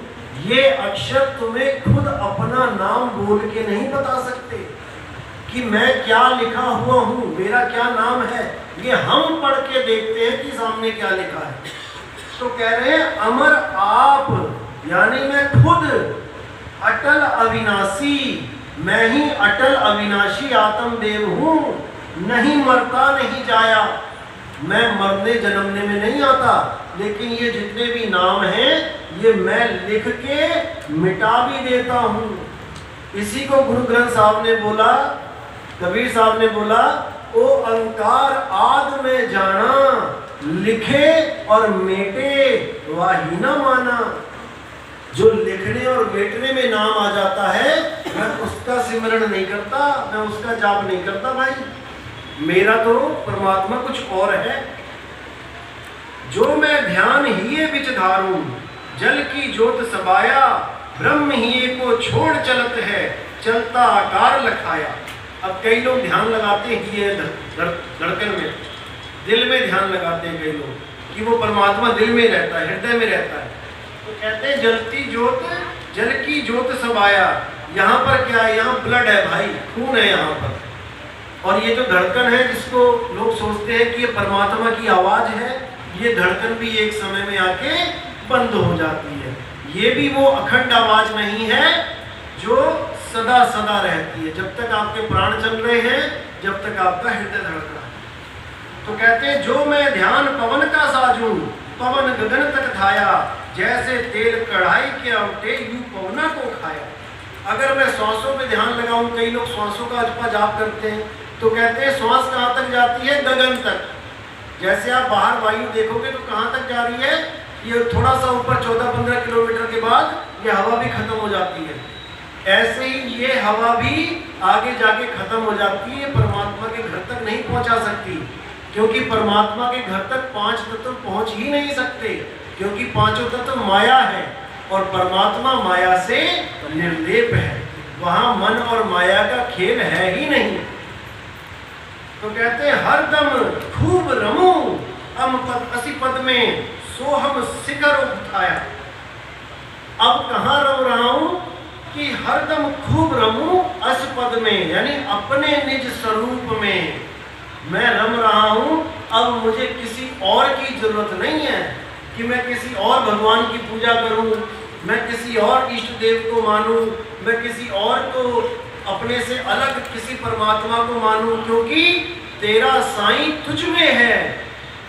ये अक्षर तुम्हें खुद अपना नाम बोल के नहीं बता सकते कि मैं क्या लिखा हुआ हूँ, मेरा क्या नाम है। ये हम पढ़ के देखते हैं कि सामने क्या लिखा है। तो कह रहे हैं अमर आप, यानी मैं खुद अटल अविनाशी, मैं ही अटल अविनाशी आत्मदेव हूँ, नहीं मरता नहीं जाया। मैं मरने जन्मने में नहीं आता, लेकिन ये जितने भी नाम हैं ये मैं लिख के मिटा भी देता हूँ। इसी को गुरु ग्रंथ साहब ने बोला, कबीर साहब ने बोला, ओ अंकार आद में जाना, लिखे और मेटे वाही न माना। जो लिखने और मेटने में नाम आ जाता है, मैं उसका सिमरण नहीं करता, मैं उसका जाप नहीं करता भाई। मेरा तो परमात्मा कुछ और है। जो मैं ध्यान हिये बिच धारूं, जल की ज्योत समाया, ब्रह्म हिये को छोड़ चलत है, चलता आकार लखाया। अब कई लोग ध्यान लगाते हैं ये धड़कन में, दिल में ध्यान लगाते हैं कई लोग कि वो परमात्मा दिल में रहता है, हृदय में रहता है। तो कहते हैं जलती ज्योत, जल की ज्योत समाया। यहाँ पर क्या है, यहाँ ब्लड है भाई, खून है यहाँ पर। और ये जो धड़कन है, जिसको लोग सोचते हैं कि ये परमात्मा की आवाज है, ये धड़कन भी एक समय में आके बंद हो जाती है। ये भी वो अखंड आवाज नहीं है जो सदा सदा रहती है। जब तक आपके प्राण चल रहे हैं, जब तक आपका हृदय धड़क रहा है। तो कहते हैं जो मैं ध्यान पवन का साजूं, पवन गगन तक धाया, जैसे तेल कढ़ाई के औटे यूं पवना को खाया। अगर मैं श्वासों पे ध्यान लगाऊं, कई लोग श्वासों का जपा जाप करते हैं, तो कहते हैं श्वास कहाँ तक जाती है, गगन तक। जैसे आप बाहर वायु देखोगे तो कहाँ तक जा रही है, ये थोड़ा सा ऊपर 14-15 किलोमीटर के बाद ये हवा भी खत्म हो जाती है। ऐसे ही ये हवा भी आगे जाके खत्म हो जाती है, परमात्मा के घर तक नहीं पहुंचा सकती। क्योंकि परमात्मा के घर तक 5 तत्व पहुंच ही नहीं सकते, क्योंकि 5 तत्व माया है और परमात्मा माया से निर्लेप है। वहां मन और माया का खेल है ही नहीं। तो कहते हैं हर दम खूब रमूं, अम पद असी पद में सोहम शिखर उठाया। अब कहाँ रम रहा हूं कि हरदम खूब रमूं अस पद में, यानी अपने निज स्वरूप में मैं रम रहा हूं। अब मुझे किसी और की जरूरत नहीं है कि मैं किसी और भगवान की पूजा करूं, मैं किसी और इष्ट देव को मानूं, मैं किसी और को अपने से अलग किसी परमात्मा को मानूं, क्योंकि तेरा साईं तुझ में है,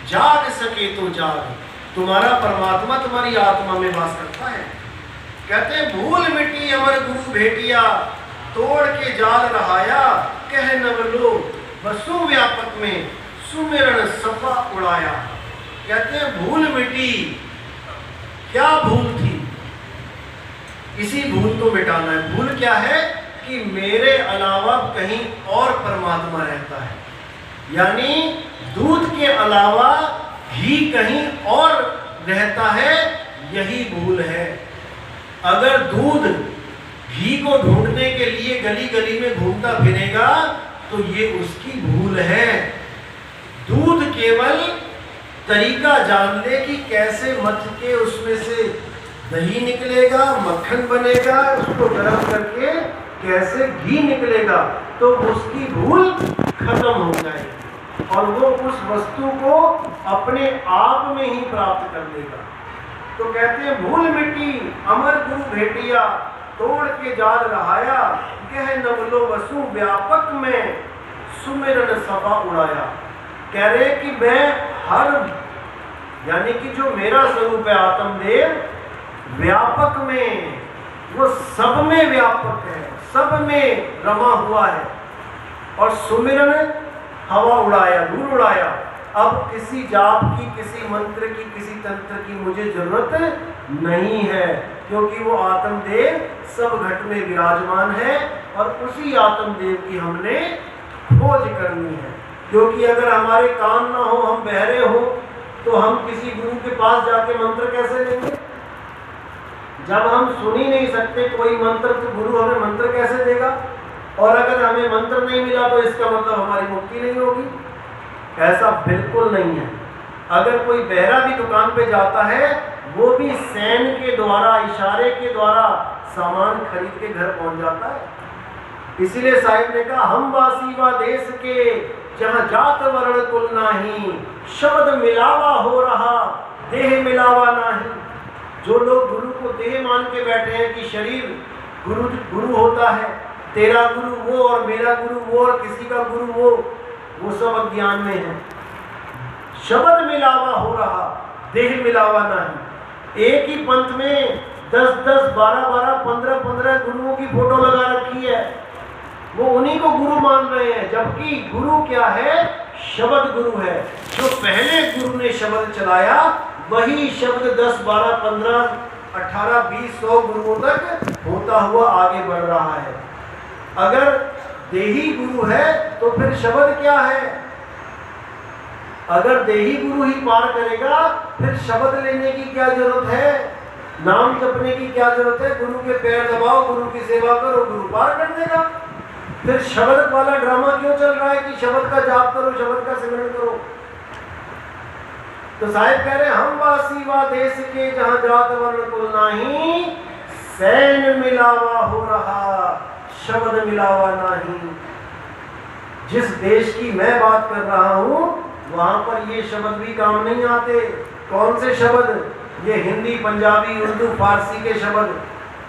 जाग सके तो जाग। तुम्हारा परमात्मा तुम्हारी आत्मा में वास करता है। कहते हैं भूल मिटी अमर गुरु भेटिया, तोड़ के जाल रहाया, कह नवलो बसु व्यापक में सुमिरन सफा उड़ाया। कहते हैं भूल मिटी, क्या भूल थी, इसी भूल को मिटाना है। भूल क्या है कि मेरे अलावा कहीं और परमात्मा रहता है, यानी दूध के अलावा घी कहीं और रहता है, यही भूल है। अगर दूध घी को ढूंढने के लिए गली गली में घूमता फिरेगा तो ये उसकी भूल है। दूध केवल तरीका जान ले कि कैसे मथ के उसमें से दही निकलेगा, मक्खन बनेगा, उसको गर्म करके कैसे घी निकलेगा, तो उसकी भूल खत्म हो जाएगी और वो उस वस्तु को अपने आप में ही प्राप्त कर लेगा। तो कहते हैं भूल मिटी अमर गुरु भेटिया, तोड़ के जाल रहाया, कह नवलो वसु व्यापक में सुमिरन सभा उड़ाया। कह रहे कि मैं हर, यानी कि जो मेरा स्वरूप है आत्मदेव व्यापक में, वो सब में व्यापक है, सब में रमा हुआ है। और सुमिरन हवा उड़ाया, धूल उड़ाया। अब किसी जाप की, किसी मंत्र की, किसी तंत्र की मुझे जरूरत नहीं है, क्योंकि वो आत्मदेव सब घट में विराजमान है और उसी आत्मदेव की हमने खोज करनी है। क्योंकि अगर हमारे कान ना हो, हम बहरे हो, तो हम किसी गुरु के पास जाके मंत्र कैसे लेंगे? जब हम सुन ही नहीं सकते कोई मंत्र, तो गुरु हमें मंत्र कैसे देगा? और अगर हमें मंत्र नहीं मिला तो इसका मतलब हमारी मुक्ति नहीं होगी। ऐसा बिल्कुल नहीं है। अगर कोई बहरा भी दुकान पे जाता है, वो भी सैन के द्वारा, इशारे के द्वारा सामान खरीद के घर पहुंच जाता है। इसीलिए साहिब ने कहा, हम वासी व देश के जहाँ जात वर्ण कुल नाही, शब्द मिलावा हो रहा देह मिलावा नाही। जो लोग गुरु को देह मान के बैठे हैं कि शरीर गुरु होता है, तेरा गुरु वो और मेरा गुरु वो और किसी का गुरु वो सब अज्ञान में है। शब्द मिलावा हो रहा देह मिलावा नहीं। एक ही पंथ में 10-10, 12-12, 15-15 गुरुओं की फोटो लगा रखी है, वो उन्हीं को गुरु मान रहे हैं। जबकि गुरु क्या है? शब्द गुरु है। जो पहले गुरु ने शब्द चलाया, वही शब्द 10, 12, 15, 18, 20, 100 गुरुओं तक होता हुआ आगे बढ़ रहा है। अगर देही गुरु है तो फिर शब्द क्या है? अगर देही गुरु ही पार करेगा, फिर शब्द लेने की क्या जरूरत है? नाम जपने की क्या जरूरत है? गुरु के पैर दबाओ, गुरु की सेवा करो, गुरु पार कर देगा। फिर शब्द वाला ड्रामा क्यों चल रहा है कि शब्द का जाप करो, शब्द का सिमरन करो? तो साहिब कह रहे, हम वासी व देश के जहाँ जात वर्ण कुल नाही, सैन मिलावा हो रहा शब्द मिलावा नहीं। जिस देश की मैं बात कर रहा हूँ, वहां पर ये शब्द भी काम नहीं आते। कौन से शब्द? ये हिंदी, पंजाबी, उर्दू, फारसी के शब्द।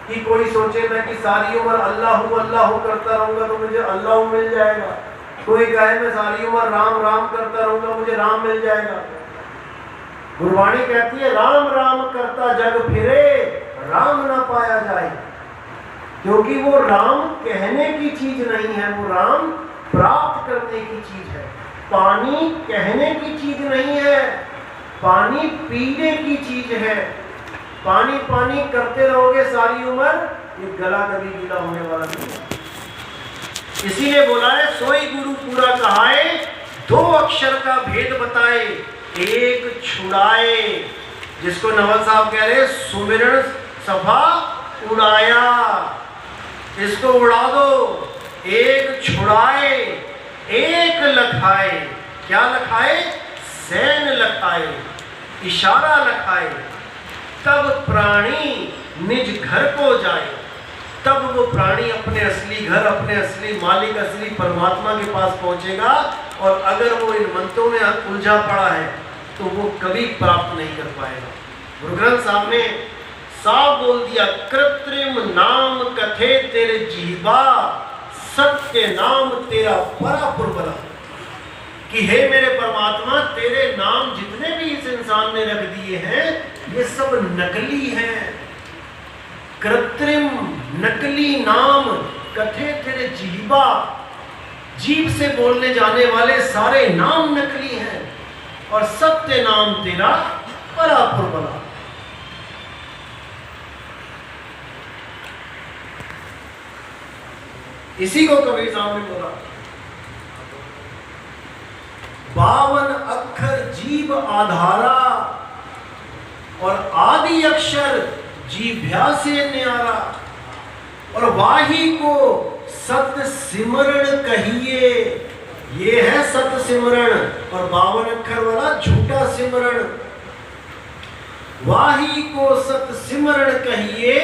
कि कोई सोचे मैं कि सारी उम्र अल्लाह अल्लाह करता रहूंगा तो मुझे अल्लाह मिल जाएगा। कोई कहे मैं सारी उम्र राम राम करता रहूंगा, मुझे राम मिल जाएगा। गुरबाणी कहती है, राम राम करता जग फिरे, राम ना पाया जाए। क्योंकि वो राम कहने की चीज नहीं है, वो राम प्राप्त करने की चीज है। पानी कहने की चीज नहीं है, पानी पीने की चीज है। पानी पानी करते रहोगे सारी उम्र, ये गला कभी गीला होने वाला नहीं है। इसीलिए बोला है, सोई गुरु पूरा कहाए, 2 अक्षर का भेद बताए, एक छुड़ाए। जिसको नवल साहब कह रहे, सुमिरन सभा उड़ाया, इसको उड़ा दो। एक छुड़ाए, एक लखाए। क्या लखाए? सैन लखाए, इशारा लखाए। तब प्राणी निज घर को जाए। तब वो प्राणी अपने असली घर, अपने असली मालिक, असली परमात्मा के पास पहुंचेगा। और अगर वो इन मंत्रों में उलझा पड़ा है तो वो कभी प्राप्त नहीं कर पाएगा। गुरु ग्रंथ साहब ने साफ बोल दिया, कृत्रिम नाम कथे तेरे जीवा, सत्य नाम तेरा परापुर बला। कि हे मेरे परमात्मा, तेरे नाम जितने भी इस इंसान ने रख दिए हैं, ये सब नकली हैं। कृत्रिम नकली नाम कथे तेरे जीवा, जीभ से बोलने जाने वाले सारे नाम नकली हैं। और सत्य नाम तेरा परापुर बला। इसी को कबीर साहब ने बोला, 52 अक्षर जीव आधारा, और आदि अक्षर जीभ्या से न्यारा। और वाही को सत सिमरण कहिए, ये है सत सिमरण। और 52 अक्षर वाला झूठा सिमरण। वाही को सत सिमरण कहिए,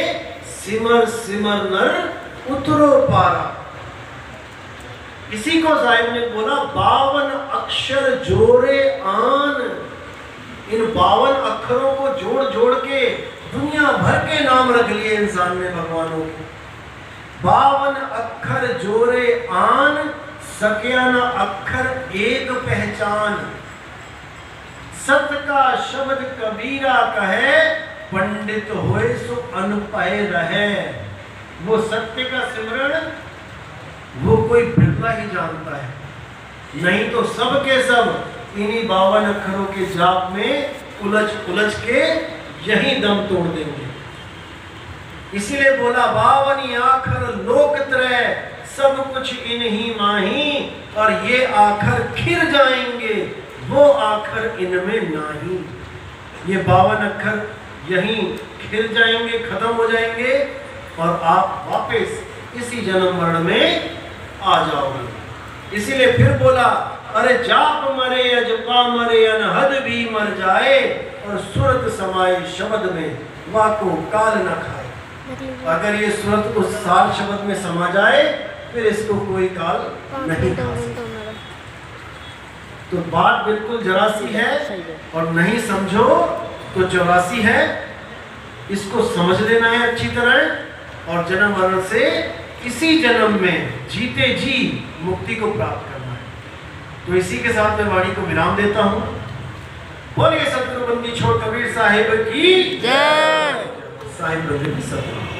सिमर सिमर नर उतरो पारा। इसी को साहिब ने बोला, 52 अक्षर जोड़े आन। इन 52 अक्षरों को जोड़ जोड़ के दुनिया भर के नाम रख लिए इंसान ने भगवानों के। 52 अक्षर जोड़े आन, सकिया न अक्षर एक पहचान, सत का शब्द कबीरा कहे, पंडित होए सो अनपढ़ रहे। वो सत्य का सिमरण वो कोई बिरला ही जानता है, नहीं तो सब के सब इन्हीं 52 अक्षरों के जाप में उलझ के यही दम तोड़ देंगे। इसीलिए बोला 52 आखर लोक त्रय, सब कुछ इन्हीं माही, और ये आखर खिर जाएंगे, वो आखर इनमें नाही। ये 52 अक्षर यहीं खिर जाएंगे, खत्म हो जाएंगे, और आप वापस इसी जन्म मरण में आ जाओगे। इसीलिए फिर बोला, अरे जाप मरे अजपा मरे अनहद भी मर जाए, और सुरत समाये शब्द में वाको काल न खाए। अगर ये सुरत उस साल शब्द में समा जाए, फिर इसको कोई काल नहीं खा सकता। तो बात बिल्कुल जरासी है, और नहीं समझो तो 84 है। इसको समझ लेना है अच्छी तरह, और जन्म मरण से इसी जन्म में जीते जी मुक्ति को प्राप्त करना है। तो इसी के साथ मैं वाणी को विराम देता हूँ। बोलिए सतगुरु बंदी छोड़ कबीर साहिब की जय। साहिब रंजन सतगुरु।